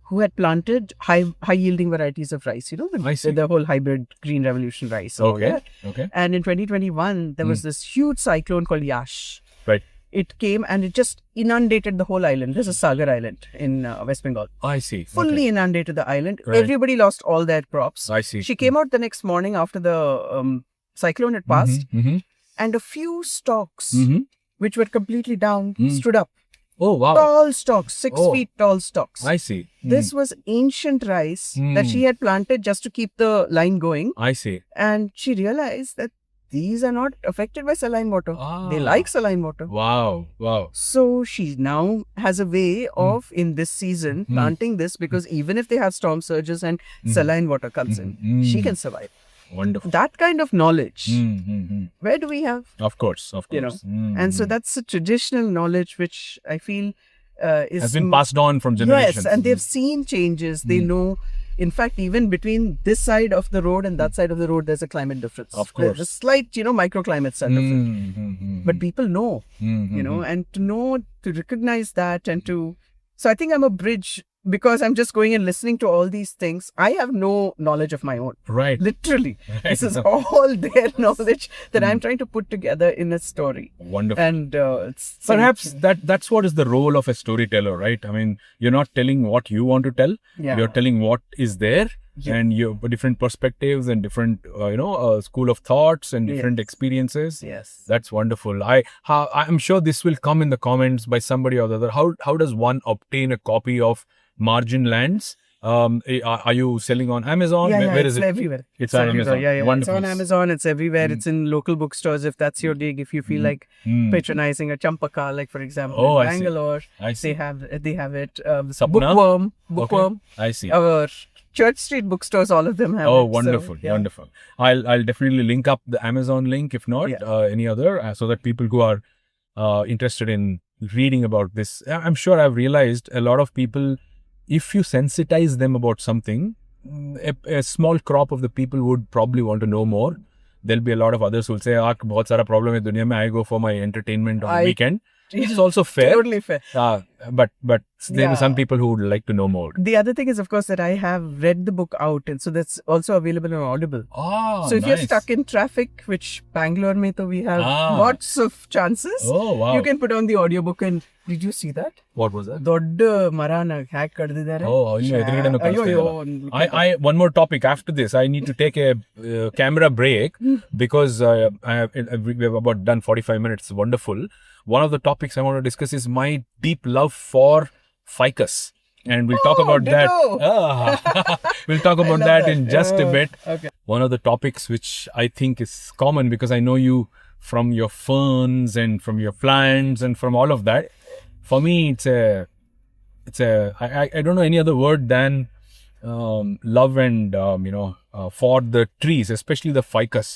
who had planted high yielding varieties of rice. I see. The whole hybrid green revolution rice. and all Okay. that. Okay. And in 2021, there was this huge cyclone called Yash. Right. It came and it just inundated the whole island. There's a Sagar Island in West Bengal. I see. Fully inundated the island. Right. Everybody lost all their crops. I see. She came out the next morning after the cyclone had passed, and a few stalks, which were completely down, stood up. Oh, wow. Tall stalks, 6 Oh. feet tall stalks. I see. This was ancient rice that she had planted just to keep the line going. I see. And she realized that these are not affected by saline water. They Ah. like saline water. Wow. Wow. So she now has a way of, in this season, planting this because even if they have storm surges and saline water comes in, she can survive. Wonderful. That kind of knowledge, where do we have? Of course. Of course. And so that's a traditional knowledge which I feel is has been passed on from generations. Yes, and they've seen changes. They know. In fact, even between this side of the road and that side of the road, there's a climate difference. Of course. There's a slight, microclimates are different. But people know, and to recognize that and to... So I think I'm a bridge because I'm just going and listening to all these things. I have no knowledge of my own. Right. Literally. This is all their knowledge that I'm trying to put together in a story. Wonderful. And it's... Perhaps that's what is the role of a storyteller, right? I mean, you're not telling what you want to tell. Yeah. You're telling what is there, and you different perspectives and different, school of thoughts and different experiences. Yes. That's wonderful. I'm sure this will come in the comments by somebody or the other. How does one obtain a copy of Margin Lands? Are you selling on Amazon? Where it's is it? everywhere. It's on Amazon. Yeah. Wonderful. It's on Amazon. It's everywhere. It's in local bookstores if that's your dig. If you feel like patronizing a Champaka, like for example, Oh, in I see. Bangalore, I see. they have it. Sapna? Bookworm. I see. Our Church Street bookstores, all of them have Oh, it. wonderful, So, yeah. wonderful. I'll definitely link up the Amazon link, if not any other, so that people who are interested in reading about this. I'm sure I've realized a lot of people, if you sensitize them about something, a small crop of the people would probably want to know more. There'll be a lot of others who will say, "बहुत सारा problem है दुनिया में. I go for my entertainment on the weekend." Which is also fair. Totally fair. But there are some people who would like to know more. The other thing is, of course, that I have read the book out, and so that's also available on Audible. Oh, So if you're nice. stuck in traffic, which Bangalore mein to we have lots of chances, Oh, wow. you can put on the audiobook and... Did you see that? What was that? ದೊಡ್ಡ ಮರನ hack ಕಡ್ದಿದ್ದಾರೆ. Oh, ಎದುರುಗಡೆನೂ ಕಾಣಿಸ್ತಾ ಇದೆಯಲ್ಲ. I one more topic after this. I need to take a camera break because we've about done 45 minutes. Wonderful. One of the topics I want to discuss is my deep love for ficus. And we'll talk about that. We'll talk about that in just a bit. Okay. One of the topics which I think is common because I know you from your ferns and from your plants and from all of that. For me, I don't know any other word than love and for the trees, especially the ficus.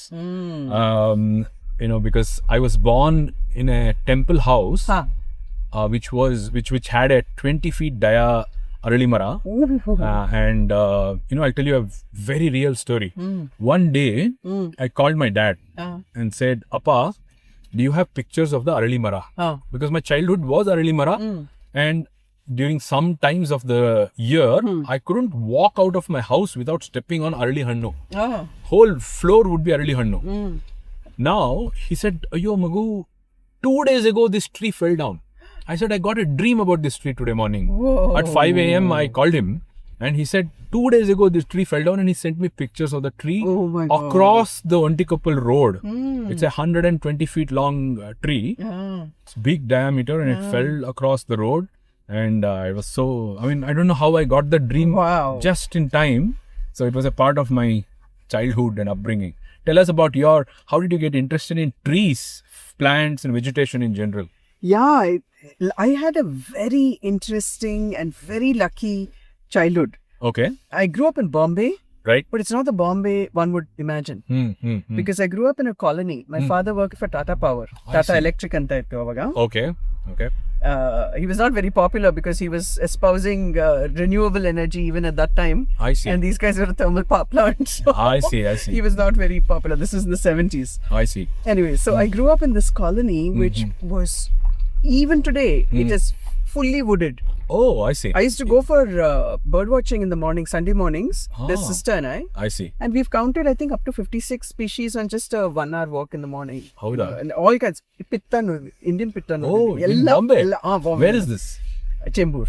Because I was born in a temple house which had a 20 feet dia Arali Mara. And I'll tell you a very real story. One day, I called my dad and said, Appa, do you have pictures of the Arali Mara? Because my childhood was Arali Mara, and during some times of the year, I couldn't walk out of my house without stepping on Arali Hannu. Whole floor would be Arali Hannu. Now, he said, Ayo Magu, 2 days ago this tree fell down. I said, I got a dream about this tree today morning. Whoa. At 5 a.m. I called him and he said, 2 days ago this tree fell down, and he sent me pictures of the tree across the Ontikopal road. It's a 120 feet long tree. It's big diameter, and it fell across the road. And I was I don't know how I got the dream just in time. So it was a part of my childhood and upbringing. Tell us about how did you get interested in trees, plants and vegetation in general? Yeah, I had a very interesting and very lucky childhood. Okay. I grew up in Bombay. Right. But it's not the Bombay one would imagine. Because I grew up in a colony. My father worked for Tata Power. Tata Electric anta ittu avaga. Okay. He was not very popular because he was espousing renewable energy even at that time. I see. And these guys were a thermal power plant. So I see. he was not very popular. This is in the 70s. I see. Anyway, so I grew up in this colony which was, even today, it is fully wooded. Oh, I see. I used to go for bird watching in the morning, Sunday mornings. There's sister and I see. And we've counted, I think, up to 56 species on just a 1 hour walk in the morning. How that? And all kinds. Pittan, Indian pittan. Oh, in Bombay? Where is this? Chembur.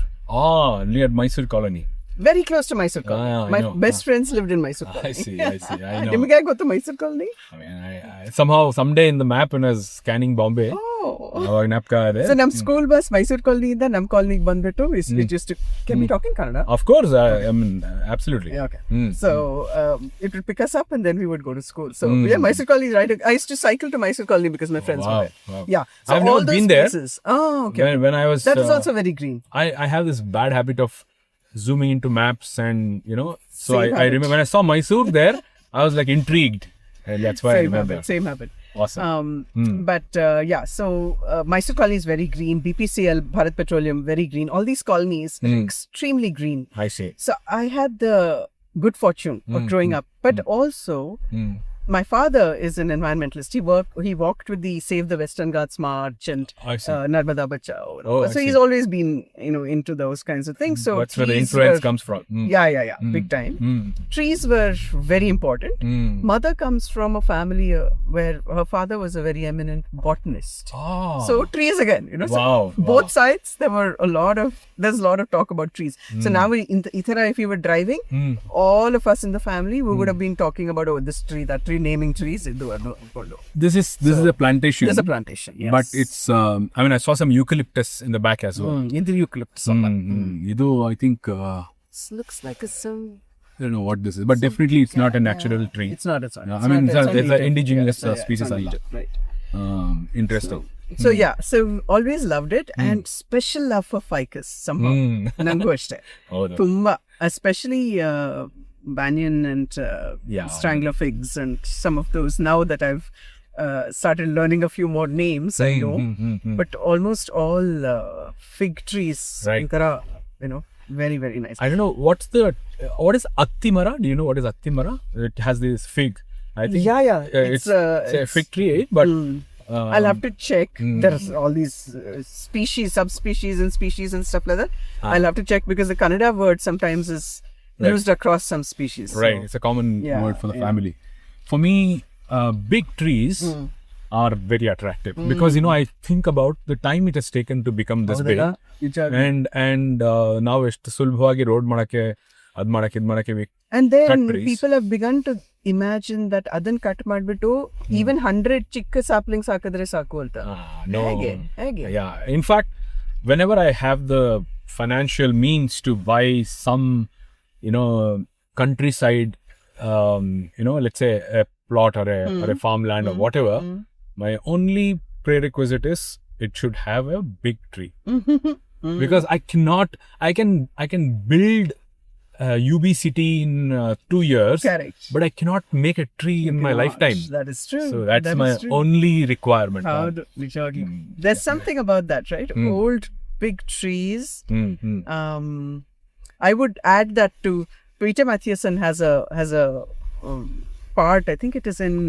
Near Mysore colony. Very close to Mysore colony. My best friends lived in Mysore colony. I see. I know. Nimage go to Mysore colony? I mean, I someday in the map when I was scanning Bombay, so nam school bus Mysore colony inda nam colony bandu we just can we talk in Kannada? Of course, I mean absolutely. Yeah, okay. So it would pick us up and then we would go to school. So yeah, Mysore colony is right. I used to cycle to Mysore colony because my friends were there. Wow. Yeah. So I've never been there. Oh, okay. When I was that is also very green. I have this bad habit of zooming into maps and so Same I remember when I saw Mysore there, I was like intrigued, and that's why I remember. Same habit. Awesome. But so Mysore colony is very green. BPCL, Bharat Petroleum, very green. All these colonies are extremely green. I see. So I had the good fortune of growing up, but also my father is an environmentalist. He walked with the Save the Western Ghats March and Narmada Bachao. So he's always been into those kinds of things. So that's where the influence comes from. Yeah, big time. Trees were very important. Mother comes from a family where her father was a very eminent botanist. So trees again, so both sides there's a lot of talk about trees. So now in the Ithera, if you were driving, all of us in the family, we would have been talking about this tree, that tree, naming trees. This is a plantation. There's a plantation, yes. But it's I saw some eucalyptus in the back as well. In the eucalyptus. I think This looks like some. I don't know what this is, but definitely it's not a natural tree. It's not. It's an indigenous species. Right. Interesting. So always loved it, and special love for ficus somehow. Nangu ashte. Tumba, especially banyan and strangler figs and some of those. Now that I've started learning a few more names, I know, but almost all fig trees. Right. Very, very nice. I don't know what is Attimara? Do you know what is Attimara? It has this fig. I think. It's a fig tree, but. I'll have to check. There's all these species, subspecies and species and stuff like that. I'll have to check because the Kannada word sometimes is used across some species. Right. So. It's a common word for the family. For me, big trees are very attractive because I think about the time it has taken to become this big, and now it's sulbhವಾಗಿ road ಮಾಡಕ್ಕೆ ಅದ್ ಮಾಡಕ್ಕೆ and then people have begun to imagine that ಅದನ್ನ cut ಮಾಡ್ಬಿಟ್ಟು even 100 ಚಿಕ್ಕ saplings ಹಾಕಿದ್ರೆ ಸಾಕು ಅಂತ. No. ಹೇಗೆ? Yeah. In fact, whenever I have the financial means to buy some countryside let's say a plot or a farmland or whatever, my only prerequisite is it should have a big tree. Because I can build UB city in 2 years. Correct. But I cannot make a tree in my Gosh, lifetime. That is true. So that's That my is true. only requirement. There's something about that, right? Old big trees. I would add that to Peter Matthiessen has a part. I think it is in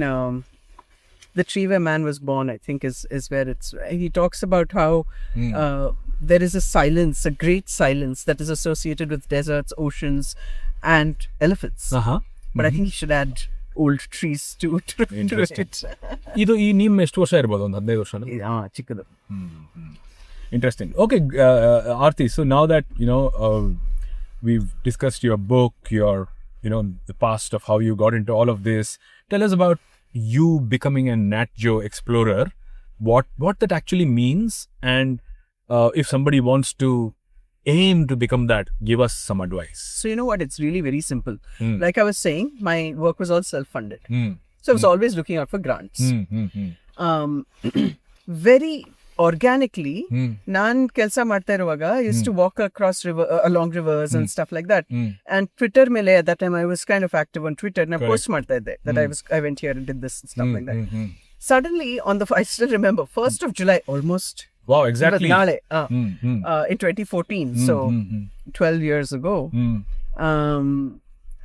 The Tree Where Man Was Born. I think is where it's. He talks about how there is a silence, a great silence that is associated with deserts, oceans, and elephants. But I think he should add old trees to Interesting. it. ಇದು ಈ ನಿಮ್ ಎಷ್ಟು ವರ್ಷ ಇರ್ಬೋದು ಒಂದು 15 ವರ್ಷ ಚಿಕ್ಕದು. Interesting. Okay, Aarti, so now that we've discussed your book, your the past of how you got into all of this, tell us about you becoming a Nat Geo explorer, what that actually means, and if somebody wants to aim to become that, give us some advice. So you know what, it's really very simple. Like I was saying, my work was all self-funded, so I was always looking out for grants. Very organically, nan kelsa ಮಾಡ್ತಾ ಇರುವಾಗ used to walk along rivers and stuff like that. And Twitter ಮೇಲೆ at that time I was kind of active on Twitter and I post ಮಾಡ್ತಾ ಇದ್ದೆ that I went here and did this and stuff like that. Suddenly I still remember 1st of July, almost Wow, exactly. ನಾಳೆ, in 2014, so 12 years ago.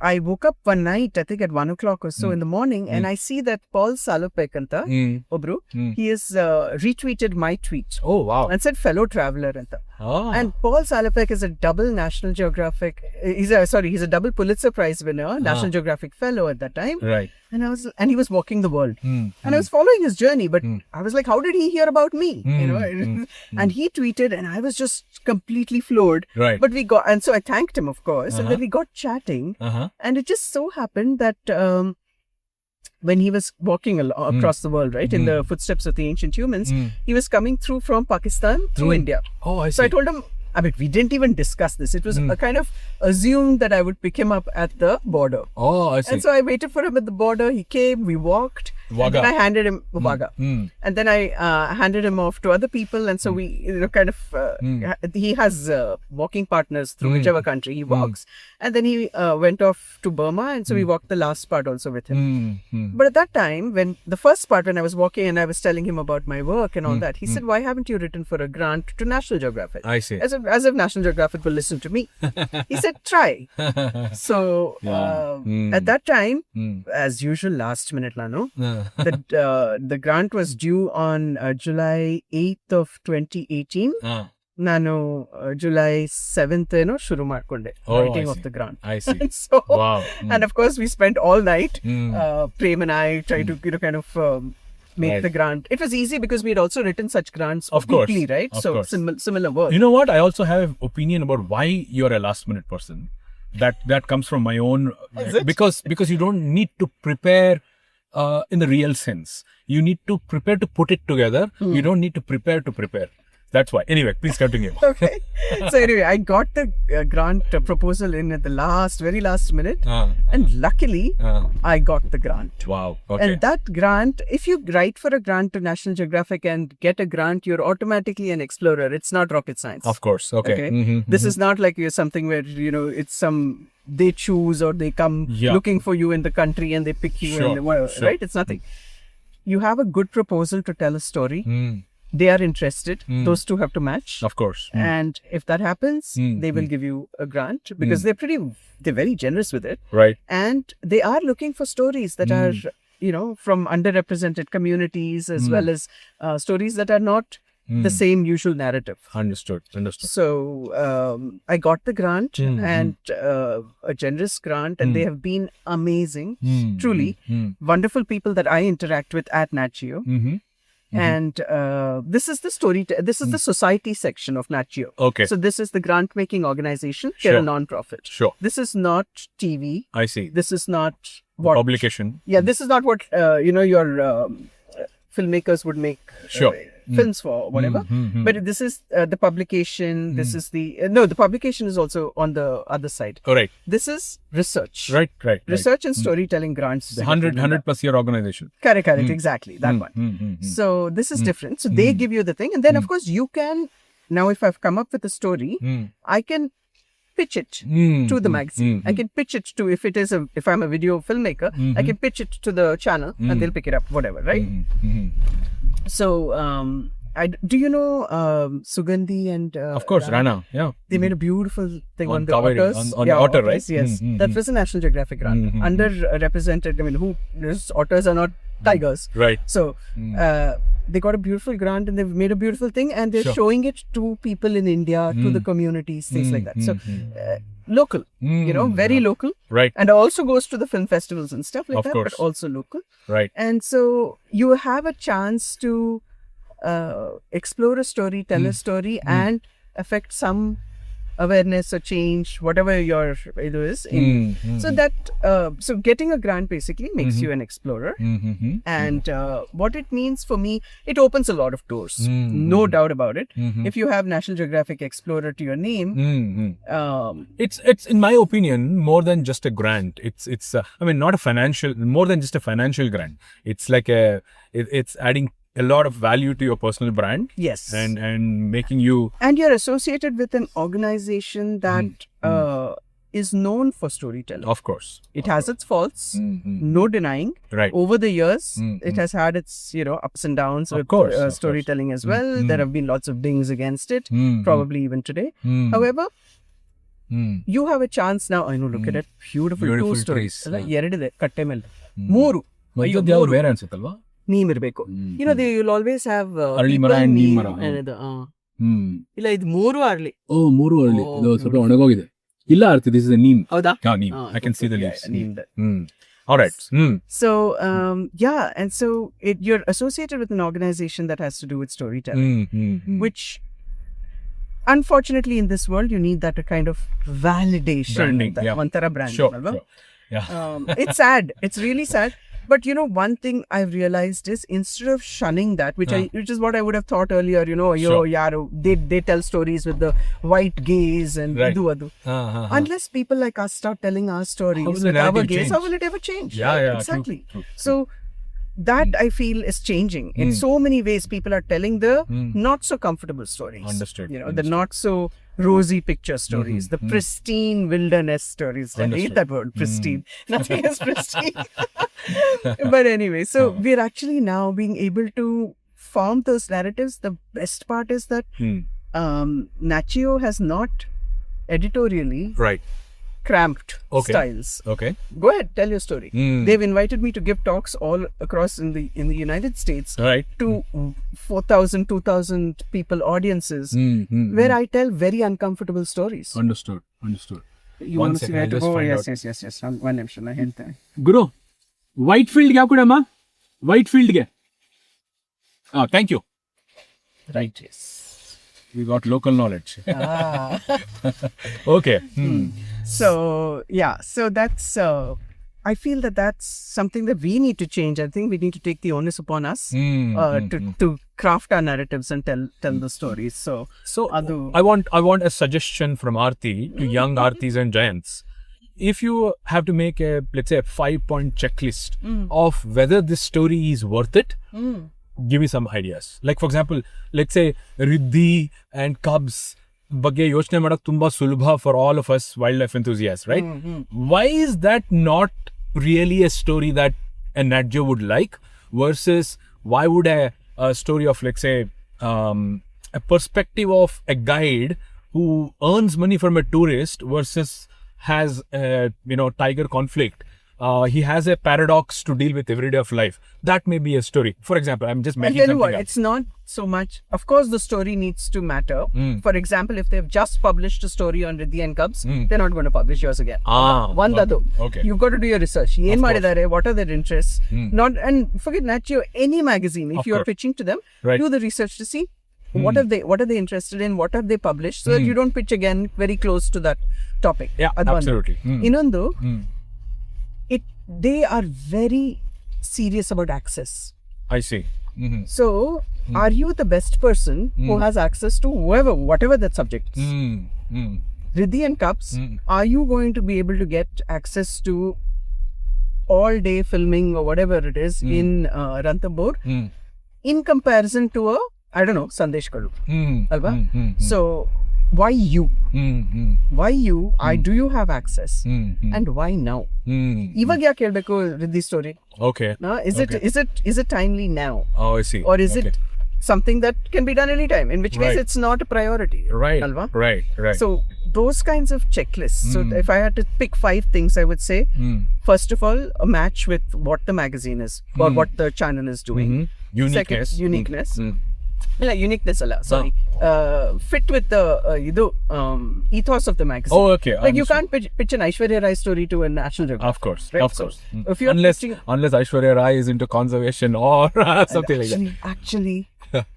I woke up one night, I think at 1 o'clock or so in the morning, and I see that Paul Salopek anta, obru, he has retweeted my tweet. Oh, wow. And said fellow traveler anta. Oh. And Paul Salopek is a double National Geographic, he's a double Pulitzer Prize winner, National Geographic fellow at that time. Right. And he was walking the world. And I was following his journey, but I was like, how did he hear about me? And he tweeted and I was just completely floored. Right. But and so I thanked him, of course, and then we got chatting. And it just so happened that when he was walking across the world, right, in the footsteps of the ancient humans, he was coming through from Pakistan through India. Oh, I see. So I told him, I mean, we didn't even discuss this. It was a kind of assumed that I would pick him up at the border. Oh, I see. And so I waited for him at the border. He came, we walked. Wagah. And then I handed him Wagah. And then I handed him off to other people. And so we, kind of, he has walking partners through whichever country he walks. And then he went off to Burma. And so we walked the last part also with him. But at that time, the first part, when I was walking and I was telling him about my work and all that, he said, why haven't you written for a grant to National Geographic? I see. As if National Geographic will listen to me. He said, try. So at that time, as usual, last minute, Lano, the grant was due on July 8th of 2018. ನಾನು July 7th ಶುರು ಮಾಡ್ಕೊಂಡೆ writing of the grant. I see. So, wow. And of course we spent all night, Prem and I tried to kind of make the grant. It was easy because we had also written such grants weekly, right? Of so course. similar work. You know what? I also have an opinion about why you're a last minute person. That comes from my own, because you don't need to prepare in the real sense. You need to prepare to put it together. You don't need to prepare. That's why. Anyway, please continue. Okay. So anyway, I got the grant proposal in at the very last minute. And luckily, I got the grant. Wow. Okay. And that grant, if you write for a grant to National Geographic and get a grant, you're automatically an explorer. It's not rocket science. Of course. Okay. This is not like you're something where, it's some, they choose or they come looking for you in the country and they pick you and whatever, right? It's nothing. You have a good proposal to tell a story. They are interested. Those two have to match. Of course. And if that happens, they will give you a grant because they're very generous with it. Right. And they are looking for stories that are, from underrepresented communities as well as stories that are not the same usual narrative. Understood. So I got the grant and a generous grant, and they have been amazing. Truly wonderful people that I interact with at Nat Geo. And this is the this is the society section of Nat Geo. Okay. So this is the grant making organization. They're a non-profit. Sure. This is not TV. I see. This is not what publication. Yeah, this is not what your filmmakers would make films for, whatever. But this is the publication. This is the the publication is also on the other side. Oh, right. This is research. Right. Research and storytelling grants. 100 plus year organization. Correct. Exactly. That one. So this is different. So they give you the thing. And then, of course, you can, now if I've come up with a story, I can pitch it to the magazine. I can pitch it to, if I'm a video filmmaker, I can pitch it to the channel and they'll pick it up, whatever, right? So, do you know Sugandhi and of course, Rana. Yeah. They made a beautiful thing on the Kaveri, otters. on the otter, right? Yes, that was a National Geographic run. Underrepresented. I mean, otters are not tigers, Right. So they got a beautiful grant and they've made a beautiful thing, and they're Sure. showing it to people in India, to the communities, things like that. So local, very local, Right. and also goes to the film festivals and stuff like Of that, course. but also local. Right. And so you have a chance to explore a story, tell a story, and affect some awareness or change, whatever your it is. So that so getting a grant basically makes you an explorer, and what it means for me, it opens a lot of doors, no doubt about it. If you have National Geographic Explorer to your name, It's in my opinion more than just a grant. It's I mean, not a financial, more than just a financial grant. It's like it's adding a lot of value to your personal brand. yes, And making you and you're associated with an organization that is known for storytelling. of course. It has its faults, no denying. Right. Over the years, it has had its ups and downs Of with course, of storytelling as well. There have been lots of dings against it, Mm, probably even today. However, you have a chance now. I know, look at it, beautiful Beautiful two stories. trees. ಅಲ್ಲ, ಎರಡಿದೆ ಕಟ್ಟೆ ಮೇಲೆ ಮೂರು ಮಧ್ಯದ ಯಾವ್ದು ಬೇರೆ ಅನ್ಸುತ್ತಲ್ವಾ? ನೀಮ್ ಇರಬೇಕು. they will always have ಅರಳಿ ಮರ people and ನೀಮ್ neem ಮರ. ಅನ್ನೋದು, ಇಲ್ಲ ಇದು ಮೂರು ಅರಳಿ. ಓ, ಮೂರು ಅರಳಿ. Oh, ಇದು ಸ್ವಲ್ಪ ಒಣಗೋಗಿದೆ. ಇಲ್ಲ ಆರ್ತಿ, ದಿಸ್ ಇಸ್ ಎ ನೀಮ್. ಹೌದಾ? Neem. I can see the leaves. neemed. All right. So and so you're associated with an organization that has to do with storytelling, which unfortunately in this world you need that kind of validation. Branding, that yeah. ಒಂಥರ branding, Sure. ಅಲ್ವಾ? Yeah. It's sad. It's really sad. But one thing I've realized is, instead of shunning that, which is what I would have thought earlier, Sure. they tell stories with the white gaze and Right. idu adu. Unless people like us start telling our stories How will the with our narrative gaze, change? how will it ever change? Yeah, exactly. True. So that I feel is changing in so many ways. People are telling the not so comfortable stories. Understood. The not so rosy picture stories, the pristine wilderness stories. I hate Understood. that word, pristine. Nothing is pristine. But anyway, so we're actually now being able to form those narratives. The best part is that Nachio has not editorially Right. cramped Okay. styles. Okay. Go ahead, tell your story. They've invited me to give talks all across in the United States Right. to 4,000, 2,000 people audiences, where I tell very uncomfortable stories. Understood. You One want to see second, where I'll to just go? find Yes. One ನಿಮಿಷ ನಾನು ಹೇಳ್ತೇನೆ. ಗುರು, white ಫೀಲ್ಡ್ಗೆ ಯಾವ ಕೊಡಮ್ಮ? White ಫೀಲ್ಡ್ಗೆ. Thank you. Right, yes. We got local knowledge. Okay. So that's I feel that that's something that we need to change. I think we need to take the onus upon us to craft our narratives and tell the stories. So adu I want a suggestion from Aarti to young Aartis and Giants. If you have to make let's say a 5-point checklist of whether this story is worth it, give me some ideas. Like for example, let's say Riddhi and Cubs ಬಗ್ಗೆ ಯೋಚನೆ ಮಾಡಕ್ ತುಂಬಾ ಸುಲಭ for all of us wildlife enthusiasts, right? Why is that not really a story that a Nat Geo would like, versus why would a story of, let's say, a perspective of a guide who earns money from a tourist versus has a tiger conflict, he has a paradox to deal with every day of life, that may be a story. For example, I'm just I'll making tell you something what, up. it's not so much. Of course, the story needs to matter. For example, if they've just published a story on Riddhi and Cubs, they're not going to publish yours again. Ondadu. Okay. You've got to do your research. Yen madidare, what are their interests? And forget Nat Geo, any magazine, if Of you're course. pitching to them, Right. do the research to see what are they interested in, what have they published, so that you don't pitch again very close to that topic. Yeah, Adu ಒಂದು. absolutely. ಇನ್ನೊಂದು, they are very serious about access. I see. So, are you the best person who has access to whatever that subject is? Riddhi and Cubs, are you going to be able to get access to all day filming or whatever it is in Ranthambore in comparison to I don't know, Sandesh Kalu? Alva? So, why you? Why you? Do you have access? And why now? ಇವಾಗ ಯಾಕೆ ಹೇಳ್ಬೇಕು Riddhi story? Okay. Is it timely now? Oh, I see. Or is it something that can be done anytime? In which case Right. it's not a priority. Right. Alva? Right. Right. So those kinds of checklists. So if I had to pick 5 things, I would say, first of all, a match with what the magazine is or what the channel is doing. Uniqueness. Second, uniqueness. Uniqueness alla, sorry. Fit with the ethos of the magazine. Oh, okay. Like you Understood. can't pitch an Aishwarya Rai story to a National Geographic. Of course. Right? Of course. So, if you're unless Aishwarya Rai is into conservation or something like that. Actually,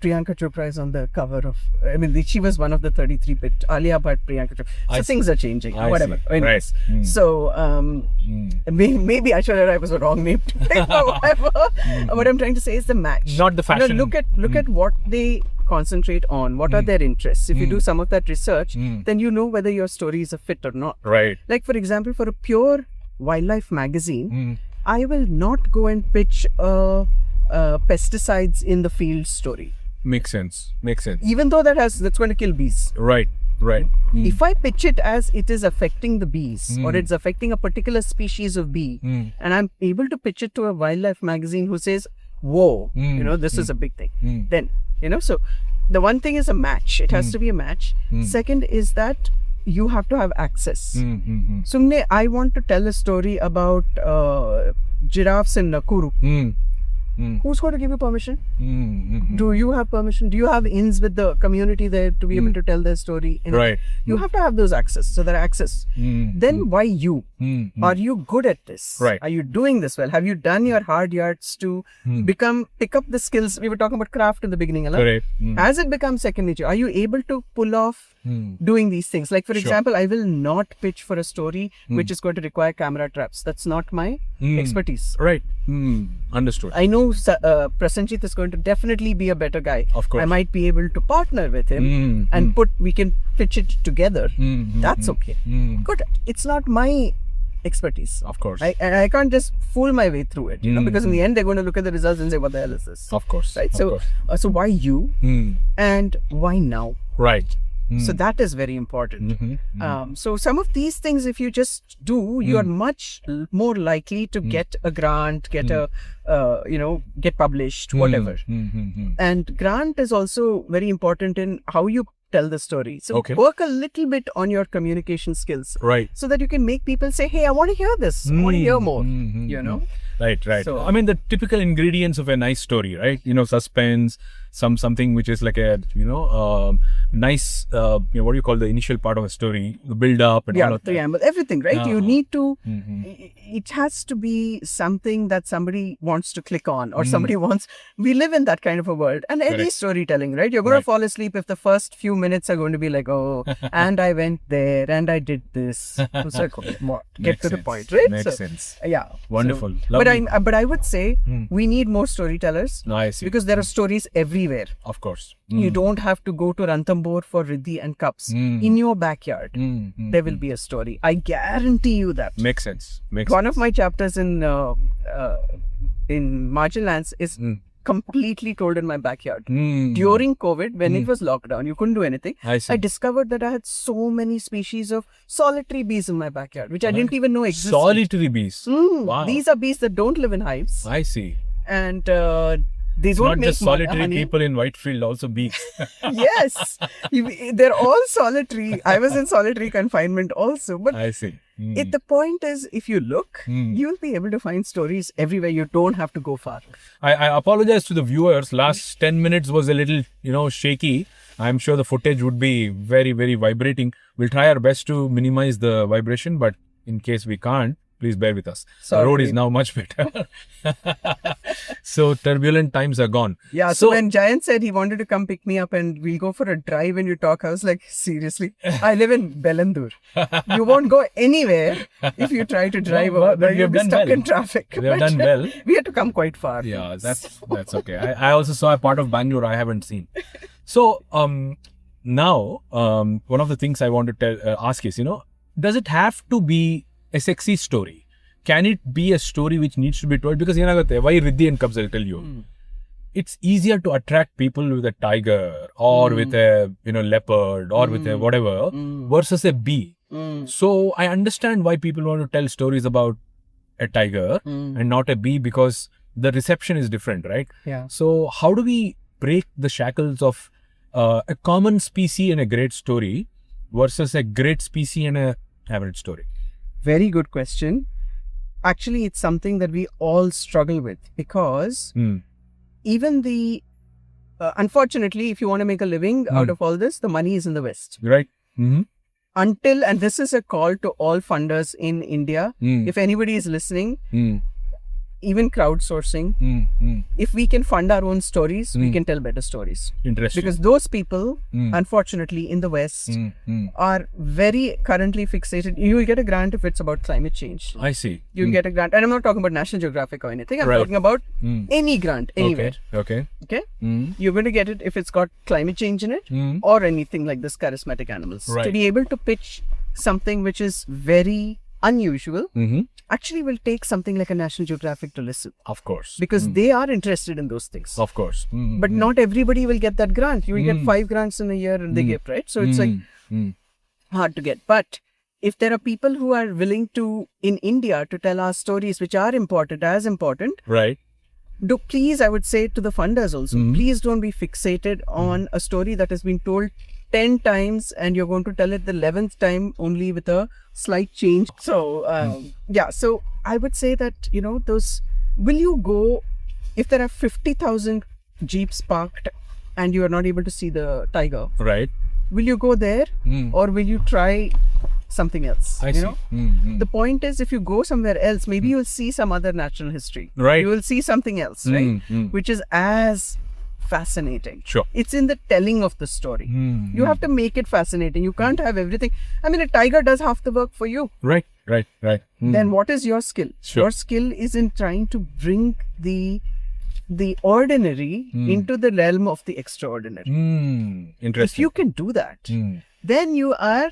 Priyanka Chopra is on the cover of. I mean, she was one of the 33 bit. Alia Bhatt, Priyanka Chopra. So I things are changing. I Whatever. see. Anyways. Right. So maybe Aishwarya Rai was a wrong name to pick, or whatever. What I'm trying to say is the match. Not the fashion. Look at what they concentrate on. What are their interests? If you do some of that research, then you know whether your story is a fit or not. Right. Like for example, for a pure wildlife magazine, I will not go and pitch a pesticides in the field story, Makes sense. Makes sense. even though that's going to kill bees. Right. Right. If I pitch it as it is affecting the bees or it's affecting a particular species of bee, and I'm able to pitch it to a wildlife magazine who says, whoa, this is a big thing, then so the one thing is a match. It has to be a match. Second is that you have to have access. Sumne, I want to tell a story about giraffes in Nakuru. Who's going to give you permission? Do you have permission? Do you have ins with the community there to be able to tell their story? Right. You have to have those access. So that access. Then why you? Are you good at this? Right. Are you doing this well? Have you done your hard yards to pick up the skills? We were talking about craft in the beginning. Ala? Correct. As it becomes second nature, are you able to pull off doing these things? Like for example, I will not pitch for a story which is going to require camera traps. That's not my expertise. Right. Understood. I know Prasenjit is going to definitely be a better guy. Of course. I might be able to partner with him and we can pitch it together. That's okay. Good. It's not my expertise. Of course. I can't just fool my way through it, because in the end they're going to look at the results and say, what the hell is this? Of course. Right. Of So, course. so why you and why now? Right. So that is very important. So some of these things, if you just do, you are much more likely to get a grant, get get published, whatever. And grant is also very important in how you tell the story. So Okay. work a little bit on your communication skills, Right. so that you can make people say, hey, I want to hear this. I want to hear more. Right. So- I mean, the typical ingredients of a nice story, right? Suspense, something which is like a nice what do you call the initial part of a story, the build up and all Yeah, of that. preamble, everything, right? You need to, it has to be something that somebody wants to click on, or somebody wants, we live in that kind of a world. And any Correct. storytelling, right? You're going Right. to fall asleep if the first few minutes are going to be like, oh, and I went there and I did this. It's like, okay, what? Get Makes to the sense. point, right? Makes So, sense. Yeah. Wonderful. So, Lovely. but I would say we need more storytellers, No, I see. because there are stories everywhere. Of course. You don't have to go to Ranthambore for Riddhi and cups. In your backyard, there will be a story. I guarantee you that. Makes sense. Makes One of my chapters in Marginal Lands is completely told in my backyard. During COVID, when it was lockdown, you couldn't do anything. I see. I discovered that I had so many species of solitary bees in my backyard, which I didn't even know existed. Solitary bees. Wow. These are bees that don't live in hives, I see. and they It's don't not make just solitary honey. people in Whitefield, also bees. Yes, they're all solitary. I was in solitary confinement also, but I see. the point is, if you look, you'll be able to find stories everywhere. You don't have to go far. I apologize to the viewers. Last 10 minutes was a little, shaky. I'm sure the footage would be very, very vibrating. We'll try our best to minimize the vibration, but in case we can't, please bear with us. The Sorry. road is now much better. So turbulent times are gone. Yeah, so when Jayant said he wanted to come pick me up and we'll go for a drive and you talk, I was like, seriously? I live in Belandur. You won't go anywhere if you try to drive No, over but there. we You'll have be done stuck well. in traffic. We have But done well. We had to come quite far. Yeah, that's okay. I also saw a part of Bangalore I haven't seen. So now one of the things I want to ask is, does it have to be a sexy story? Can it be a story which needs to be told? Because why Riddhi and Cubs, I'll tell you. it's easier to attract people with a tiger or with a leopard or with a whatever versus a bee. So I understand why people want to tell stories about a tiger and not a bee, because the reception is different, right? Yeah. So how do we break the shackles of a common species and a great story versus a great species and a average story? Very good question. Actually, it's something that we all struggle with, because even the unfortunately, if you want to make a living out of all this, the money is in the West. Right. Mm-hmm. Until, and this is a call to all funders in India, if anybody is listening, even crowdsourcing, if we can fund our own stories, we can tell better stories. Interesting. Because those people, unfortunately, in the West, are very currently fixated. You will get a grant if it's about climate change. I see. You'll get a grant. And I'm not talking about National Geographic or anything. I'm Right. talking about any grant, anywhere. Okay. Okay? You're going to get it if it's got climate change in it or anything like this, charismatic animals. Right. To be able to pitch something which is very unusual, actually will take something like a National Geographic to listen. Of course. Because they are interested in those things. Of course. But not everybody will get that grant. You will get 5 grants in a year and they give, right? So it's like hard to get. But if there are people who are willing to, in India, to tell our stories which are important, as important, Right. please, I would say to the funders also, please don't be fixated on a story that has been told 10 times and you're going to tell it the 11th time only with a slight change. So, so I would say that, will you go, if there are 50,000 jeeps parked and you are not able to see the tiger, Right. will you go there or will you try something else? I see. The point is, if you go somewhere else, maybe you'll see some other natural history. Right. You will see something else, right? Which is as fascinating. Sure. It's in the telling of the story. You have to make it fascinating. You can't have everything. I mean, a tiger does half the work for you. Right. Then what is your skill? Sure. Your skill is in trying to bring the ordinary into the realm of the extraordinary. If Interesting. you can do that, then you are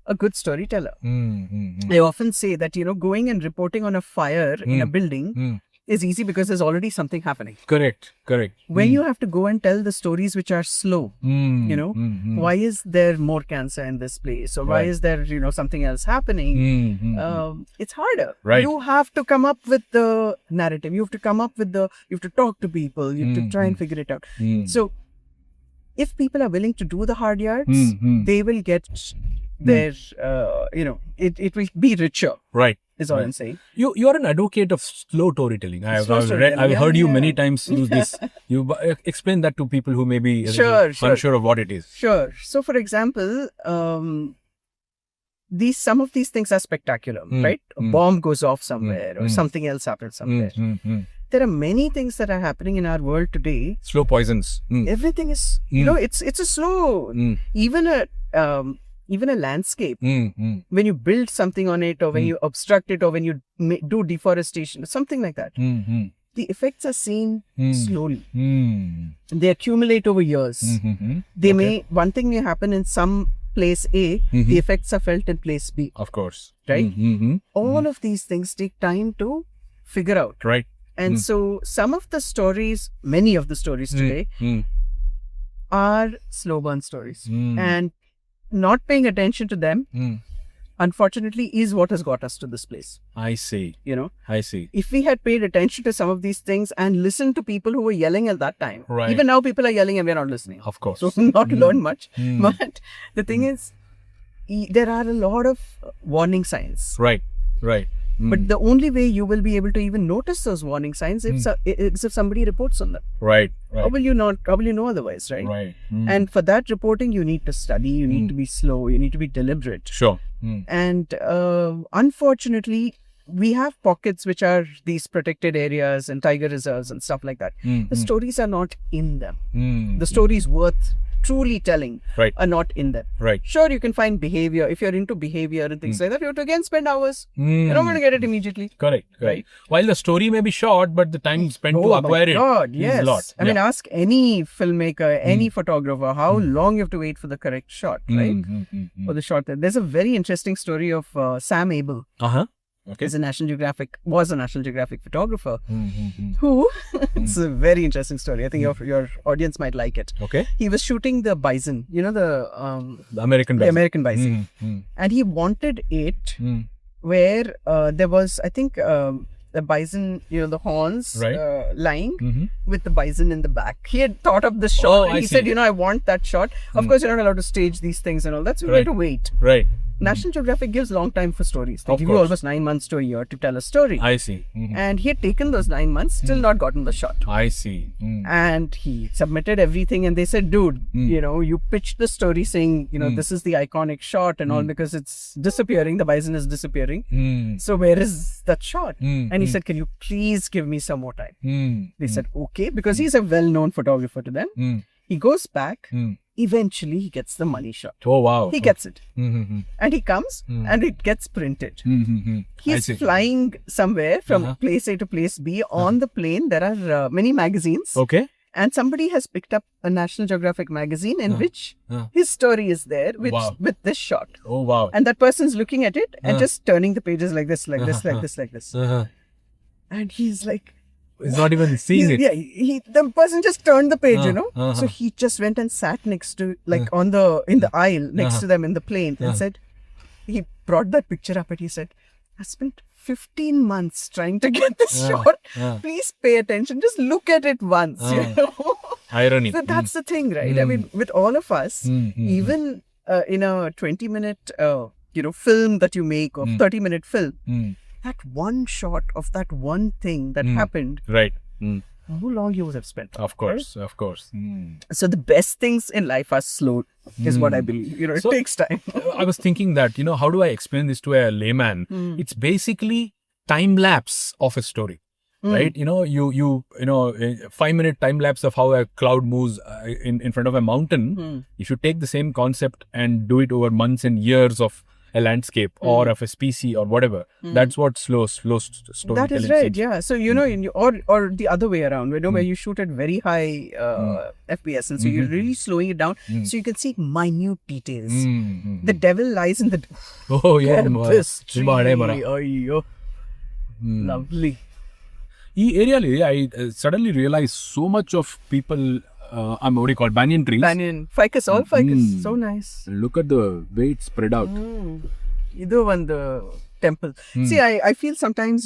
a good storyteller. I often say that, going and reporting on a fire in a building is easy because there's already something happening. Correct. When you have to go and tell the stories which are slow, why is there more cancer in this place? Or why Right. is there, something else happening? It's harder. Right. You have to come up with the narrative. You have to come up with you have to talk to people. You have to try and figure it out. So if people are willing to do the hard yards, they will get their, it will be richer, Right. is all I'm saying. You're an advocate of slow storytelling. I've heard you many times use this. You explain that to people who may be Sure. unsure of what it is. Sure. So, for example, some of these things are spectacular, right? A bomb goes off somewhere or something else happens somewhere. There are many things that are happening in our world today. Slow poisons. Everything is, it's a slow, even a landscape, when you build something on it or when you obstruct it or when you do deforestation, something like that, the effects are seen slowly. They accumulate over years. One thing may happen in some place A, the effects are felt in place B. Of course. Right? All of these things take time to figure out. Right. And so some of the stories, many of the stories today are slow burn stories. And not paying attention to them, unfortunately, is what has got us to this place. I see. I see. If we had paid attention to some of these things and listened to people who were yelling at that time, Right. even now people are yelling and we're not listening. Of course. So not learned much. But the thing is, there are a lot of warning signs. Right. But the only way you will be able to even notice those warning signs is if somebody reports on them. Right. How will you know otherwise, right? Right. And for that reporting, you need to study, you need to be slow, you need to be deliberate. Sure. And unfortunately, we have pockets which are these protected areas and tiger reserves and stuff like that. The stories are not in them. The stories worth truly telling Right. are not in them. Right. Sure, you can find behavior. If you're into behavior and things like that, you have to again spend hours. You're not going to get it immediately. Correct. Right. While the story may be short, but the time spent to Oh acquire my it God, is yes. a lot. I mean, ask any filmmaker, any photographer, how long you have to wait for the correct shot, right? For the shot. There's a very interesting story of Sam Abel. Uh-huh. Okay. was a National Geographic photographer Mm-hmm. who, it's a very interesting story. I think your audience might like it. Okay. He was shooting the bison, The American the bison. American bison. Mm-hmm. And he wanted it Mm. where there was, I think, the bison, the horns Right. lying Mm-hmm. with the bison in the back. He had thought of the shot. Oh, and I he see. said, I want that shot. Of course, you're not allowed to stage these things and all that. So we had Right. to wait. Right. National Geographic gives long time for stories. They Of give you course. almost 9 months to a year to tell a story. I see. Mm-hmm. And he had taken those 9 months, still not gotten the shot. I see. Mm. And he submitted everything, and they said, dude, you pitched the story saying, this is the iconic shot and all, because it's disappearing. The bison is disappearing. Mm. So where is that shot? Mm. And he said, can you please give me some more time? Mm. They said, okay, because he's a well-known photographer to them. Mm. He goes back. Mm. Eventually, he gets the money shot. Oh wow. He gets it. Mm-hmm. And he comes and it gets printed. Mm-hmm. I He's see. flying somewhere from Uh-huh. place A to place B. On the plane, there are many magazines. Okay. And somebody has picked up a National Geographic magazine in which his story is there Wow. with this shot. Oh wow. And that person's looking at it and just turning the pages like this, like this, like this, like this. Uh-huh. And he's like, He's not even seeing it. yeah, the person just turned the page, Uh-huh. So he just went and sat next to, like in the aisle next to them in the plane and said, he brought that picture up and he said, I spent 15 months trying to get this shot. Please pay attention. Just look at it once, Irony. So that's the thing, right? I mean, with all of us, even in a 20-minute, film that you make or 30-minute film, Mm. that one shot of that one thing that happened, Right. Mm. how long you would have spent? Of course. Of course. Mm. So the best things in life are slow, is what I believe. It So- takes time. I was thinking that, how do I explain this to a layman? It's basically time lapse of a story. Right, you 5-minute time lapse of how a cloud moves in front of a mountain. If you take the same concept and do it over months and years of a landscape or of a species or whatever, that's what slow storytelling. That is right, yeah. So or the other way around, where you shoot at very high FPS, and so you're really slowing it down, so you can see minute details. The devil lies in the Oh yeah, tapestry. Ayyo. Lovely. ಈ ಏರಿಯಾಲಿ I suddenly realized so much of people, what do you call banyan trees. Banyan, ficus, all ficus, so nice. Look at the way it's spread out. Idu one the temple. See, I feel sometimes,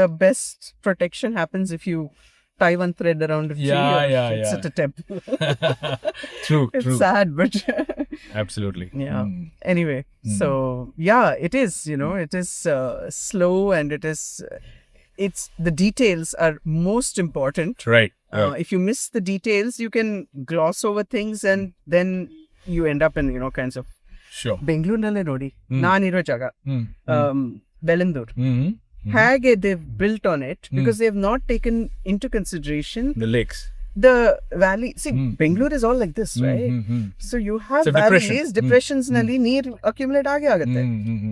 the best protection happens if you tie one thread around a tree. It's at a temple. True. It's sad, but Absolutely. yeah. Anyway, so yeah, it is, it is slow, and it's the details are most important. Right. If you miss the details, you can gloss over things, and then you end up in, kinds of Sure. ಬೆಂಗಳೂರಿನಲ್ಲೇ ನೋಡಿ ನಾನಿರೋ ಜಾಗ Bellandur Mm-hmm. ಹೇಗೆ they've built on it because they have not taken into consideration The lakes. the valley. See, Bangalore is all like this, right? So you have It's a depression. valleys, depressions ನಲ್ಲಿ ನೀರ್ accumulate ಆಗೇ ಆಗುತ್ತೆ.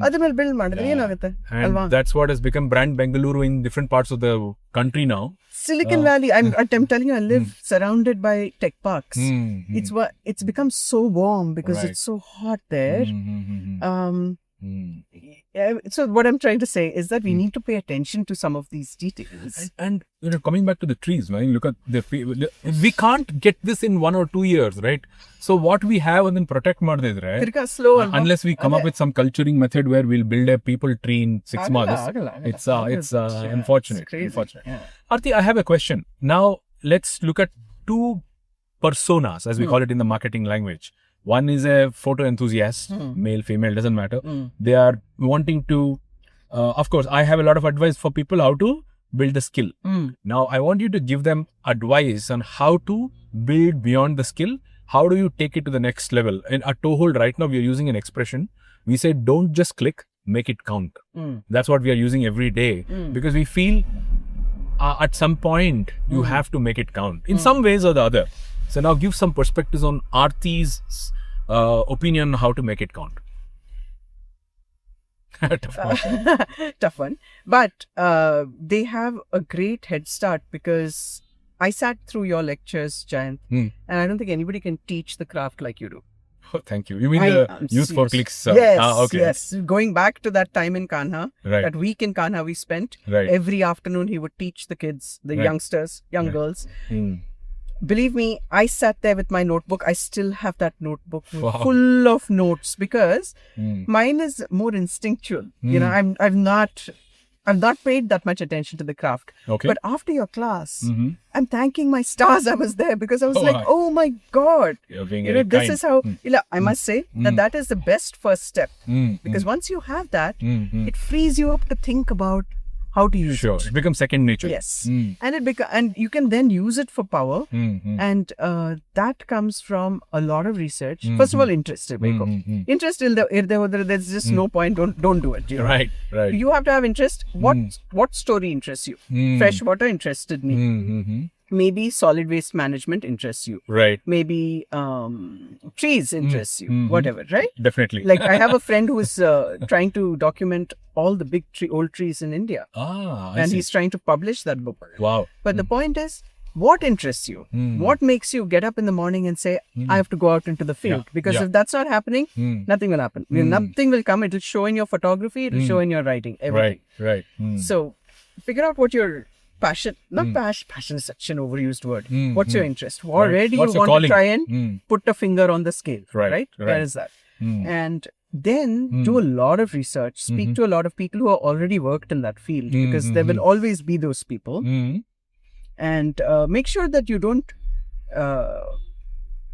ಅದ್ರ ಮೇಲೆ build ಮಾಡಿದ್ರೆ ಏನಾಗುತ್ತೆ And ಅಲ್ವಾ? that's what has become brand Bengaluru in different parts of the country now. Silicon Valley, I'm telling you, I live surrounded by tech parks. It's become so warm because Right. it's so hot there. Mm. Yeah, so what I'm trying to say is that we need to pay attention to some of these details. And coming back to the trees, man, look at we can't get this in 1 or 2 years, right? So what we have and then protect ಮಾಡಿದ್ರೆ, ತಿರ್ಗಾ slow ಅಲ್ವಾ? unless we come up with some culturing method where we'll build a people tree in 6 months, ಆಗಲ್ಲ. it's unfortunate. It's crazy. Unfortunate. Yeah. Arti, I have a question. Now let's look at two personas, as we call it in the marketing language. One is a photo enthusiast, male, female, doesn't matter. They are wanting to, of course, I have a lot of advice for people how to build the skill. Now, I want you to give them advice on how to build beyond the skill. How do you take it to the next level? In at Toehold, right now, we are using an expression. We say, don't just click, make it count. That's what we are using every day because we feel at some point you have to make it count in some ways or the other. So now give some perspectives on Aarti's opinion on how to make it count. Tough one. But they have a great head start because I sat through your lectures, Jayant, and I don't think anybody can teach the craft like you do. Oh, thank you. You mean I'm the Youth for serious. Clicks? Yes, okay. yes. Going back to that time in Kanha, Right. that week in Kanha we spent, Right. every afternoon he would teach the kids, the Right. youngsters, young Right. girls. Hmm. Believe me, I sat there with my notebook. I still have that notebook Wow. full of notes because Hmm. mine is more instinctual. You know, I've not paid that much attention to the craft. Okay. But after your class, Mhm. I'm thanking my stars I was there because I was Oh, like, hi. oh my God. You're being You know, very this kind. is how, I must say that is the best first step. Hmm. Because once you have that, Hmm. it frees you up to think about how to use Sure. it. It becomes second nature. Yes. Hmm. And you can then use it for power. Hmm. And that comes from a lot of research. First of all, interest. Interest, there's just no point. Don't do it. You know? Right. Right. You have to have interest. What story interests you? Freshwater interested me. Hmm. Maybe solid waste management interests you. Right. Maybe trees interests you. Whatever, right? Definitely. Like I have a friend who is trying to document all the big old trees in India, I and see. he's trying to publish that book. Wow. But the point is, what interests you? What makes you get up in the morning and say, I have to go out into the field? Yeah, Because yeah. if that's not happening, nothing will happen. Nothing will come. It will show in your photography, it will show in your writing, everything. Right. Hmm. So figure out what your passion, not passion is such an overused word. What's your interest? Where do you What's your want calling? to try and put a finger on the scale? Right. Where is that? And then do a lot of research, speak to a lot of people who are already worked in that field, because there will always be those people. Hmm. And make sure that you don't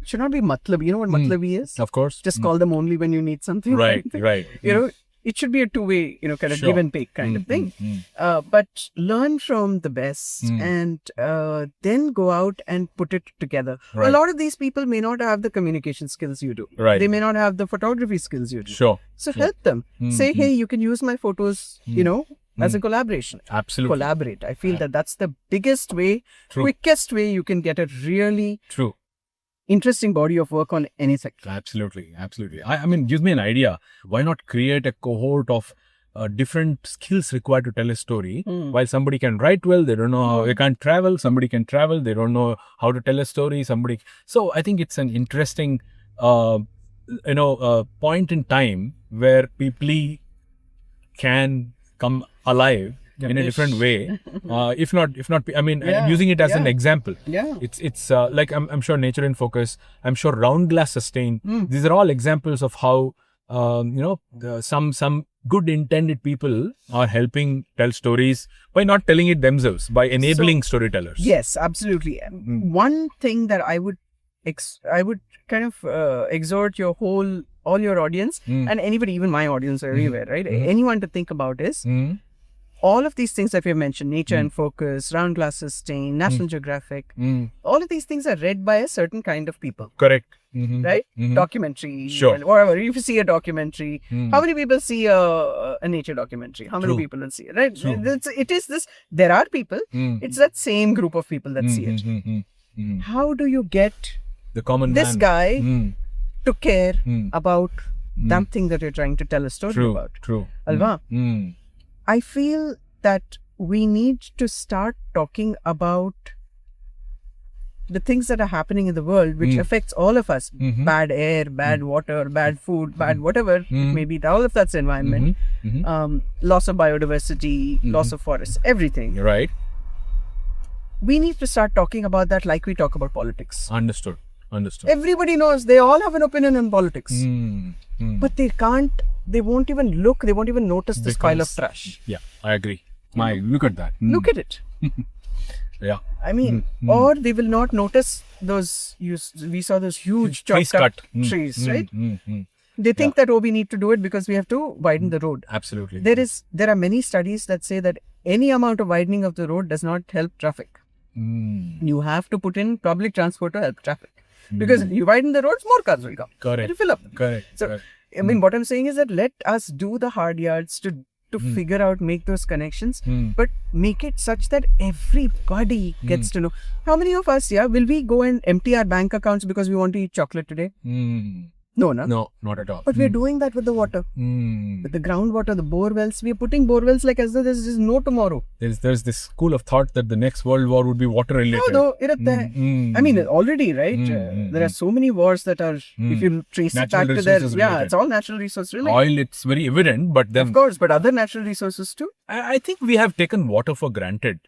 should not be matlab. You know what matlabi is? Of course. Just call them only when you need something. Right. Right. You know, it should be a two-way, kind of Sure. give and take kind of thing. But learn from the best and then go out and put it together. Right. A lot of these people may not have the communication skills you do. Right. They may not have the photography skills you do. Sure. So help them. Say, hey, you can use my photos, as a collaboration. Absolutely. Collaborate. I feel that that's the biggest way, True. quickest way you can get a really True. interesting body of work on anything. Absolutely. I mean, gives me an idea. Why not create a cohort of different skills required to tell a story? While somebody can write well, they don't know how, they can't travel. Somebody can travel, they don't know how to tell a story. So I think it's an interesting, point in time where people can come alive in a different way. If not, I mean, Yeah, I'm using it as an yeah. example. Yeah. It's like I'm sure Nature in Focus, I'm sure Round Glass Sustain. These are all examples of how some good intended people are helping tell stories by not telling it themselves, by enabling storytellers. Yes, absolutely. One thing that I would kind of exhort all your audience and anybody, even my audience everywhere, right? Anyone to think about is all of these things that we have mentioned, Nature and Focus, Round Glass Sustain, National Geographic, all of these things are read by a certain kind of people, Correct. right? Documentary, Sure. and whatever. If you see a documentary, how many people see a nature documentary? How many True. people will see it, right? It is this, there are people, it's that same group of people that see it. How do you get The common this man. guy to care about that thing that you're trying to tell a story True. about? True. Alva? Mm. I feel that we need to start talking about the things that are happening in the world which affects all of us. Bad air, bad water, bad food, bad whatever. Maybe all of that's environment. Loss of biodiversity, loss of forests, everything. You're right. We need to start talking about that like we talk about politics. Understood. Everybody knows, they all have an opinion on politics. Mm. But they won't even look, they won't even notice this pile of trash. Yeah, I agree. Look at that. Look at it. Yeah. I mean, or they will not notice those, we saw those huge Trees chopped up cut. trees, right? They think that, we need to do it because we have to widen the road. Absolutely. There are many studies that say that any amount of widening of the road does not help traffic. You have to put in public transport to help traffic. Because if you widen the roads, more cars will come. Correct. It'll fill up. Correct. So, Correct. I mean, what I'm saying is that let us do the hard yards to figure out, make those connections, but make it such that everybody gets to know. How many of us, will we go and empty our bank accounts because we want to eat chocolate today? No, no. No, not at all. But we're doing that with the water. Mm. With the groundwater, the bore wells. We're putting bore wells like as though there's just no tomorrow. There's this school of thought that the next world war would be water related. No, I mean, already, right? There are so many wars that are, if you trace Natural it back to their, resources related. it's all natural resource related. Oil, it's very evident, but then Of course, but other natural resources too. I think we have taken water for granted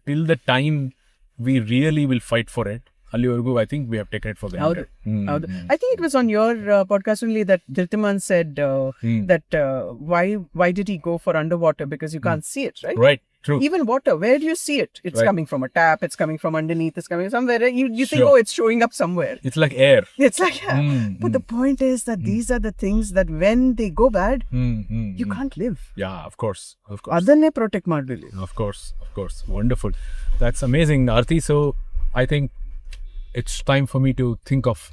till the time we really will fight for it. Alivargu, I think we have taken it for granted. I think it was on your podcast only that Dhirtiman said that why did he go for underwater? Because you can't see it, right? Right, true. Even water, where do you see it? It's Right. coming from a tap, it's coming from underneath, it's coming somewhere. You think, Sure. oh, it's showing up somewhere. It's like air. It's like, but the point is that these are the things that when they go bad, you can't live. Yeah, of course. Of course. Adane protect madli. Of course. Wonderful. That's amazing, Aarti. So I think it's time for me to think of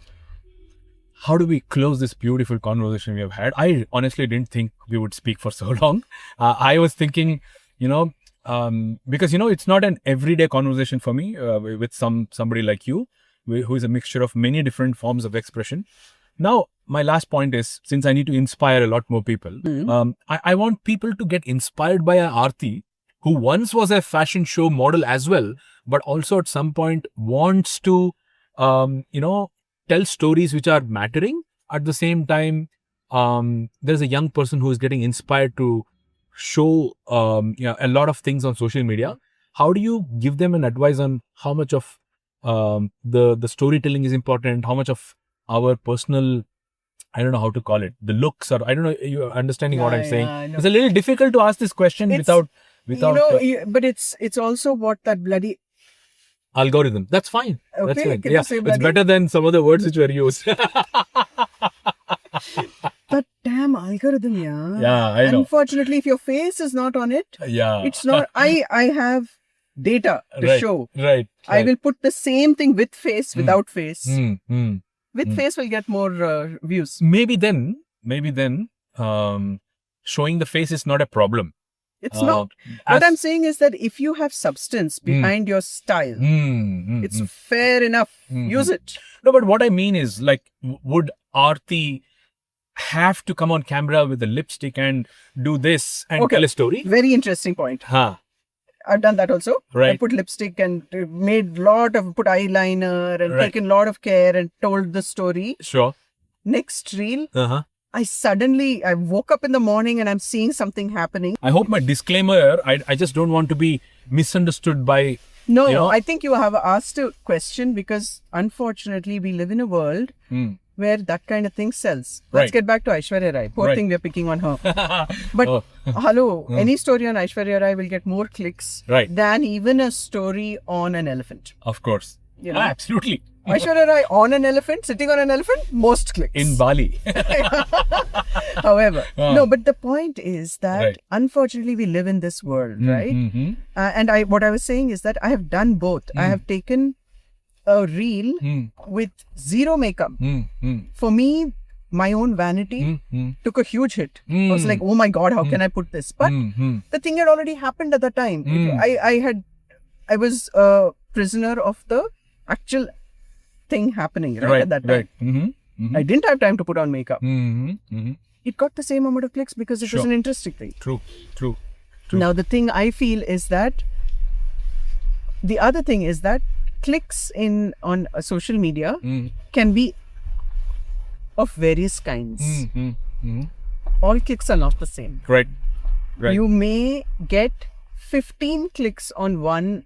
how do we close this beautiful conversation we have had. I honestly didn't think we would speak for so long. I was thinking, because it's not an everyday conversation for me with somebody like you, who is a mixture of many different forms of expression. Now, my last point is, since I need to inspire a lot more people, I want people to get inspired by Aarti, who once was a fashion show model as well, but also at some point wants to, tell stories which are mattering. At the same time, there's a young person who is getting inspired to show a lot of things on social media. How do you give them an advice on how much of the storytelling is important, how much of our personal, I don't know how to call it, the looks, or I don't know, you're understanding what I'm saying. I know. It's a little difficult to ask this question without but it's also what that bloody algorithm. That's fine. That's Okay, fine. can you Yeah, say it's bloody? better than some of the words which were used. But damn algorithm, yeah. Yeah, I know. Unfortunately, if your face is not on it, Yeah. it's not. I have data to Right, show. Right. I will put the same thing with face, without face. With face will get more views. Maybe then, showing the face is not a problem. It's not. What I'm saying is that if you have substance behind your style, it's fair enough. Use it. No, but what I mean is, like, would Aarti have to come on camera with a lipstick and do this and tell a story? Very interesting point. Huh. I've done that also. Right. I put lipstick and put eyeliner and Right. taken a lot of care and told the story. Sure. Next reel, Uh-huh. I woke up in the morning and I'm seeing something happening. I hope my disclaimer, I just don't want to be misunderstood by... No, I think you have asked a question because unfortunately we live in a world where that kind of thing sells. Let's Right. get back to Aishwarya Rai. Poor Right. thing, we're picking on her. But hello, any story on Aishwarya Rai will get more clicks Right. than even a story on an elephant. Of course. You know? Absolutely. Aishwarya Rai on an elephant, sitting on an elephant, most clicks. In Bali. However, no, but the point is that Right. unfortunately we live in this world, right? And what I was saying is that I have done both. I have taken a reel with zero makeup. For me, my own vanity took a huge hit. I was like, oh my God, how can I put this? But the thing had already happened at the time. I was a prisoner of the actual thing happening right at that time. Right. I didn't have time to put on makeup. Mm-hmm. It got the same amount of clicks because it was Sure. an interesting thing. True. Now, the thing I feel is that the other thing is that clicks on social media can be of various kinds. All clicks are not the same. Right. You may get 15 clicks on one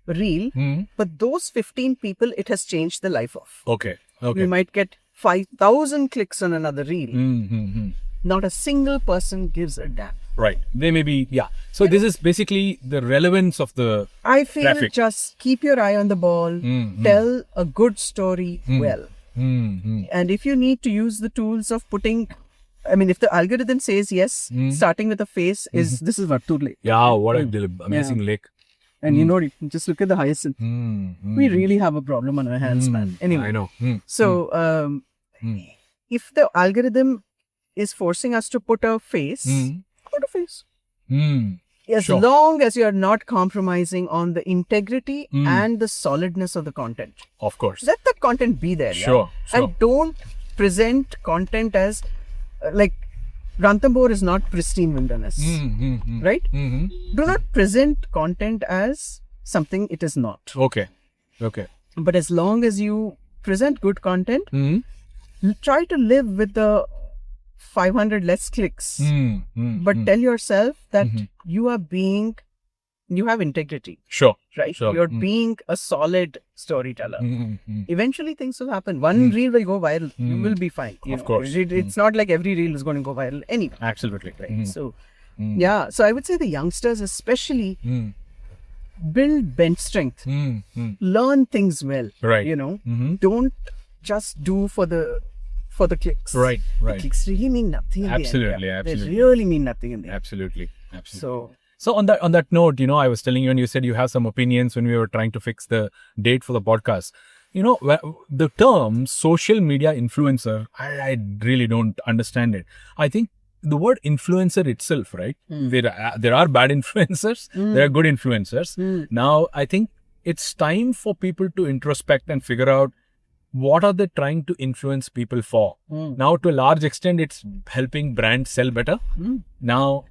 reel, but those 15 people it has changed the life of. Okay. You might get 5,000 clicks on another reel. Not a single person gives a damn. Right. They may be, yeah. So this is basically the relevance of the I feel traffic. just keep your eye on the ball, tell a good story well. And if you need to use the tools of if the algorithm says yes, starting with a face this is Vartur. Yeah, what an amazing lake. And just look at the hyacinth. We really have a problem on our hands, man. Anyway. I know. So, if the algorithm is forcing us to put a face, put a face. As Sure. long as you are not compromising on the integrity and the solidness of the content. Of course. Let the content be there. Sure, Yeah? And don't present content as like Ranthambore is not pristine wilderness, right? Do not present content as something it is not. Okay. But as long as you present good content, try to live with the 500 less clicks, but tell yourself that you have integrity, Sure. right? Sure. You're being a solid storyteller. Eventually things will happen. One reel will go viral. You will be fine. You know. course. It's not like every reel is going to go viral anyway. Absolutely. Right? So, yeah. So I would say the youngsters especially build bench strength. Learn things well. Right. You know, don't just do for the clicks. Right. The clicks really mean nothing in Absolutely, the end. absolutely. They really mean nothing in the end. Absolutely. So, on that note, you know, I was telling you, and you said you have some opinions when we were trying to fix the date for the podcast. You know, the term social media influencer, I really don't understand it. I think the word influencer itself, right? There are bad influencers, there are good influencers. Now, I think it's time for people to introspect and figure out what are they trying to influence people for. Now, to a large extent, it's helping brands sell better. Now,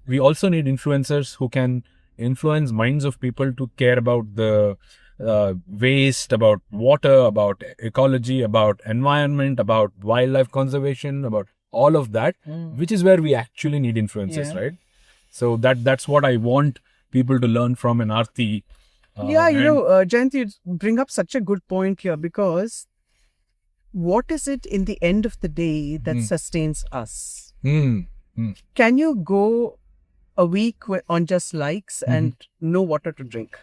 we also need influencers who can influence minds of people to care about the waste, about water, about ecology, about environment, about wildlife conservation, about all of that, which is where we actually need influencers, right? So that's what I want people to learn from in Aarti. Jayant, you bring up such a good point here, because what is it in the end of the day that sustains us? Can you go a week on just likes and no water to drink?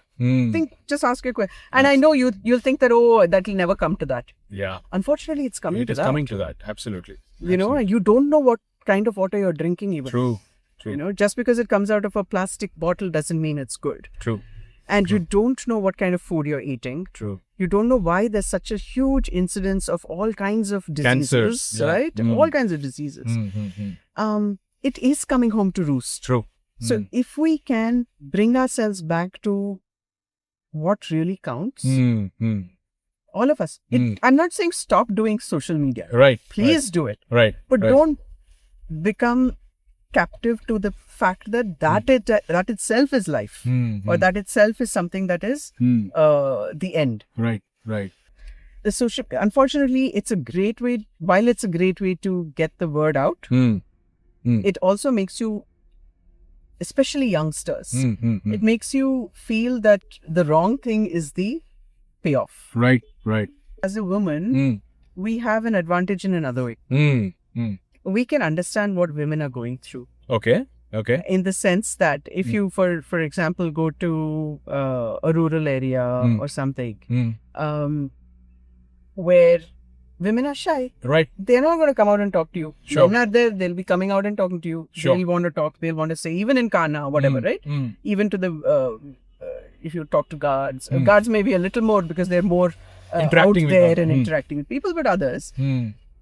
Just ask your question. And I know you'll think that, that will never come to that. Yeah. Unfortunately, it's coming It to is that. coming to that. Absolutely. You know, you don't know what kind of water you're drinking even. True. You know, just because it comes out of a plastic bottle doesn't mean it's good. True. And you don't know what kind of food you're eating. True. You don't know why there's such a huge incidence of all kinds of diseases, Cancers, yeah. right? All kinds of diseases. It is coming home to roost. True. So if we can bring ourselves back to what really counts, all of us. I'm not saying stop doing social media. Right. Please do it. Right. But don't become captive to the fact that that itself is life, or that itself is something that is the end. Right. The social, unfortunately, it's a great way. While it's a great way to get the word out, it also makes you, especially youngsters, it makes you feel that the wrong thing is the payoff. Right. As a woman, we have an advantage in another way. We can understand what women are going through. Okay. In the sense that if you, for example, go to a rural area or something, where women are shy, Right. they're not going to come out and talk to you. Sure. They're not there. They'll be coming out and talking to you. Sure. They'll want to talk. They'll want to say, even in Kana, whatever, right? Even to the, if you talk to guards, guards may be a little more because they're more Interacting out with there others. and interacting with people, but others.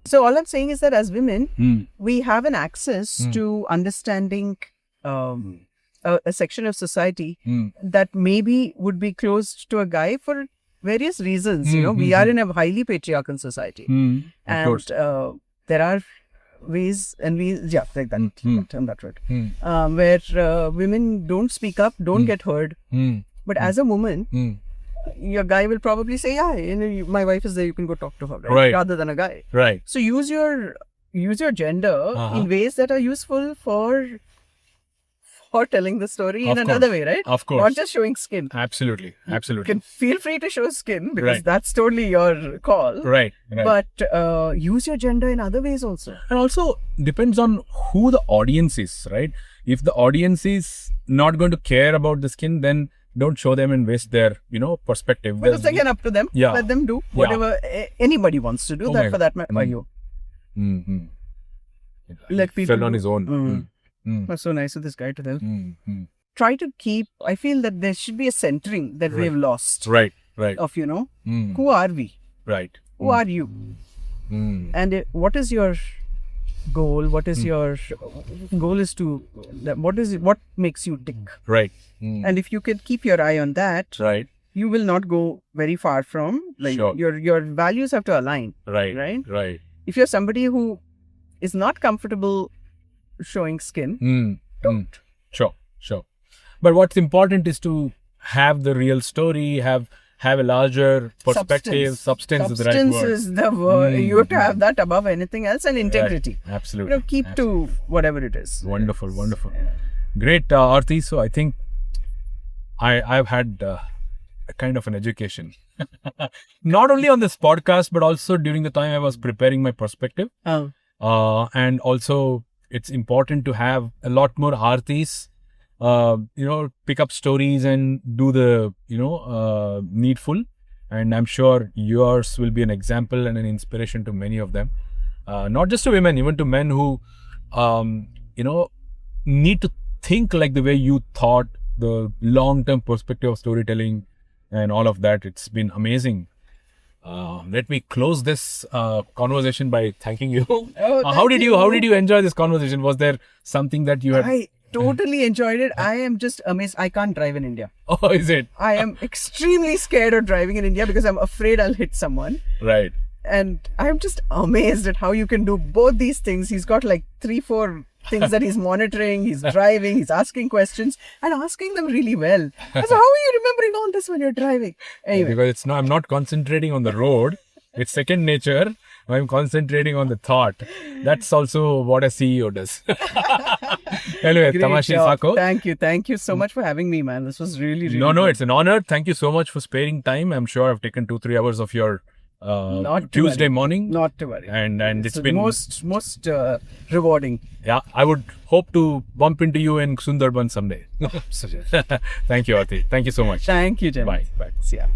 So all I'm saying is that as women, we have an access to understanding a section of society that maybe would be closed to a guy for various reasons. You know, we are in a highly patriarchal society, and there are ways, and like that term, that word, where women don't speak up, don't get heard. But as a woman, your guy will probably say, yeah, you know, my wife is there, you can go talk to her, Right. rather than a guy. Right. So use your gender in ways that are useful for telling the story in Of another course. way, right? Of course. Not just showing skin. Absolutely. You can feel free to show skin because Right. that's totally your call. Right. But use your gender in other ways also. And also depends on who the audience is, right? If the audience is not going to care about the skin, then don't show them and waste their, perspective. But it's again up to them. Yeah. Let them do whatever anybody wants to do. Oh that my for that matter. Why you? Like He people fell on do- his own. That's so nice of this guy to them. Try to keep. I feel that there should be a centering that we've lost Right. of who are we? Right. Who are you? And what is your goal? What is your goal? Is to what makes you tick? Right. And if you can keep your eye on that, Right. you will not go very far from Sure. your values have to align. Right. Right? Right. if you're somebody who is not comfortable showing skin, don't. Sure. But what's important is to have the real story, have a larger perspective. Substance is the right word. Is the word. You have to have that above anything else, and integrity. Right. Absolutely. Keep to whatever it is. Wonderful. Great, Aarti. So I think I've had a kind of an education, not only on this podcast, but also during the time I was preparing my perspective. Oh. And also it's important to have a lot more Aartis, pick up stories and do the, needful. And I'm sure yours will be an example and an inspiration to many of them. Not just to women, even to men who, need to think like the way you thought, the long-term perspective of storytelling and all of that. It's been amazing. Let me close this conversation by thanking you. How did you enjoy this conversation? Was there something that you had? I totally enjoyed it. I am just amazed. I can't drive in India. Oh, is it? I am extremely scared of driving in India because I'm afraid I'll hit someone. Right. And I'm just amazed at how you can do both these things. He's got like 3-4 things that he's monitoring, he's driving, he's asking questions and asking them really well. So how are you remembering all this when you're driving? Anyway. Because I'm not concentrating on the road. It's second nature. I'm concentrating on the thought. That's also what a CEO does. Anyway, Tamashi Sako. Thank you so much for having me, man. This was really No, good. It's an honor. Thank you so much for sparing time. I'm sure I've taken 2-3 hours of your Tuesday morning. Not to worry. And it's been most rewarding. Yeah, I would hope to bump into you in Sundarban someday. Thank you, Aarti. Thank you so much. Thank you, Jim. Bye. See ya.